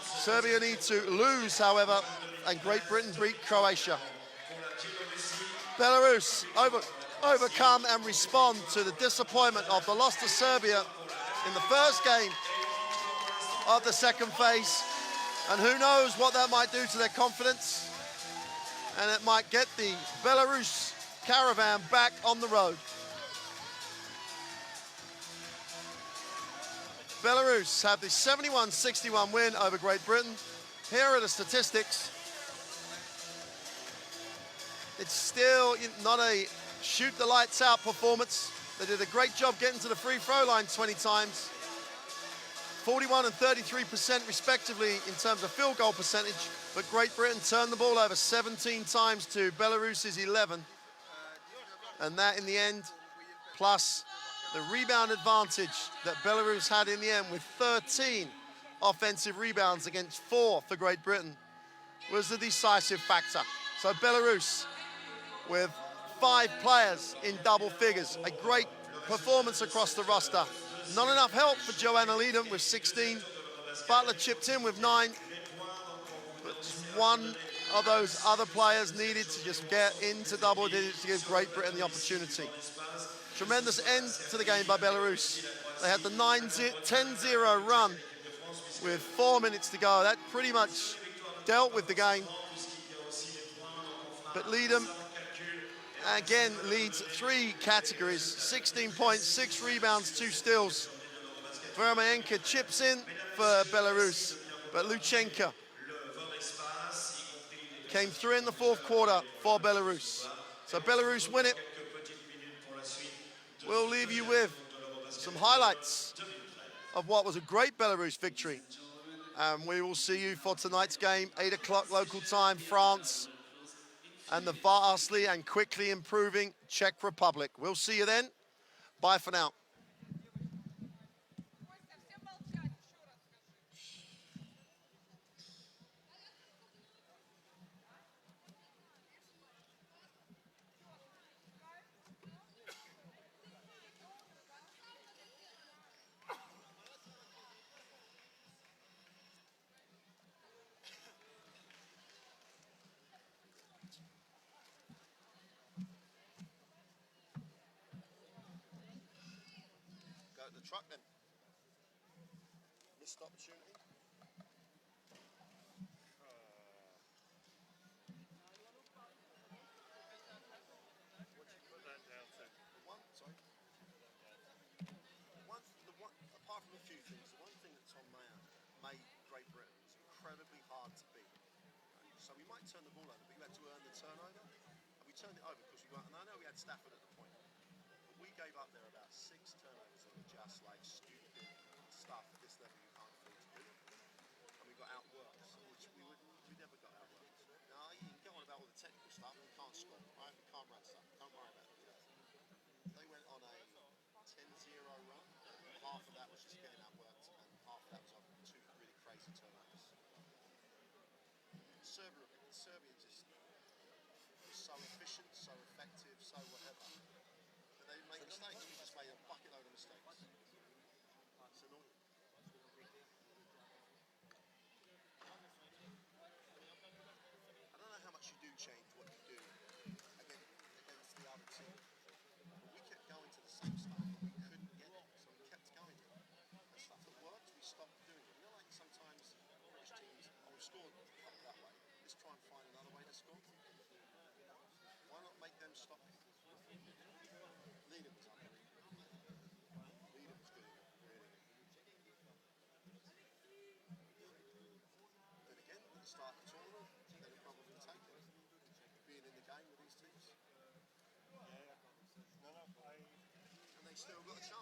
Serbia need to lose, however, and Great Britain beat Croatia. Belarus overcome and respond to the disappointment of the loss to Serbia in the first game of the second phase. And who knows what that might do to their confidence. And it might get the Belarus caravan back on the road. Belarus have the 71-61 win over Great Britain. Here are the statistics. It's still not a shoot the lights out performance. They did a great job getting to the free throw line 20 times. 41 and 33% respectively in terms of field goal percentage, but Great Britain turned the ball over 17 times to Belarus's 11. And that in the end, plus the rebound advantage that Belarus had in the end with 13 offensive rebounds against 4 for Great Britain, was the decisive factor. So Belarus with 5 players in double figures, a great performance across the roster. Not enough help for Joanna Leedham with 16. Butler chipped in with 9. But one of those other players needed to just get into double digits to give Great Britain the opportunity. Tremendous end to the game by Belarus. They had the 10-0 run with 4 minutes to go. That pretty much dealt with the game. But Leedham, again, leads 3 categories, 16 points, 6 rebounds, 2 steals. Vermaenke chips in for Belarus, but Luchenko came through in the fourth quarter for Belarus. So Belarus win it. We'll leave you with some highlights of what was a great Belarus victory. And we will see you for tonight's game, 8 o'clock local time, France, and the vastly and quickly improving Czech Republic. We'll see you then. Bye for now. the truck then. Missed opportunity. What'd you put that down to? Apart from a few things, the one thing that Tom Mayer made Great Britain was incredibly hard to beat. So we might turn the ball over, but you had to earn the turnover. And we turned it over because we weren't, and I know we had Stafford at the point, but we gave up there about 6 turnovers on just like stupid stuff at this level you can't afford to do. And we got outworked, which we never got outworked. Now you can go on about all the technical stuff, we can't score, right? We can't run stuff, don't worry about it. They went on a 10-0 run. Half of that was just getting outworked, and half of that was 2 really crazy turnovers. Serbia just was so efficient, so effective, so whatever. But they made mistakes. We just made a bucket load of mistakes. It's annoying. I don't know how much you do change what you do against the other team. But we kept going to the same stuff, but we couldn't get it. So we kept going there. And stuff that worked, we stopped doing it. You know, like sometimes British teams, we've scored that way. Let's try and find another way to score. Why not make them stop it? Leader was unbelievable. Leader was good, really. Then again, at the start of the tournament, they'd have probably taken it. Being in the game with these teams. Yeah. No, And they still got a chance.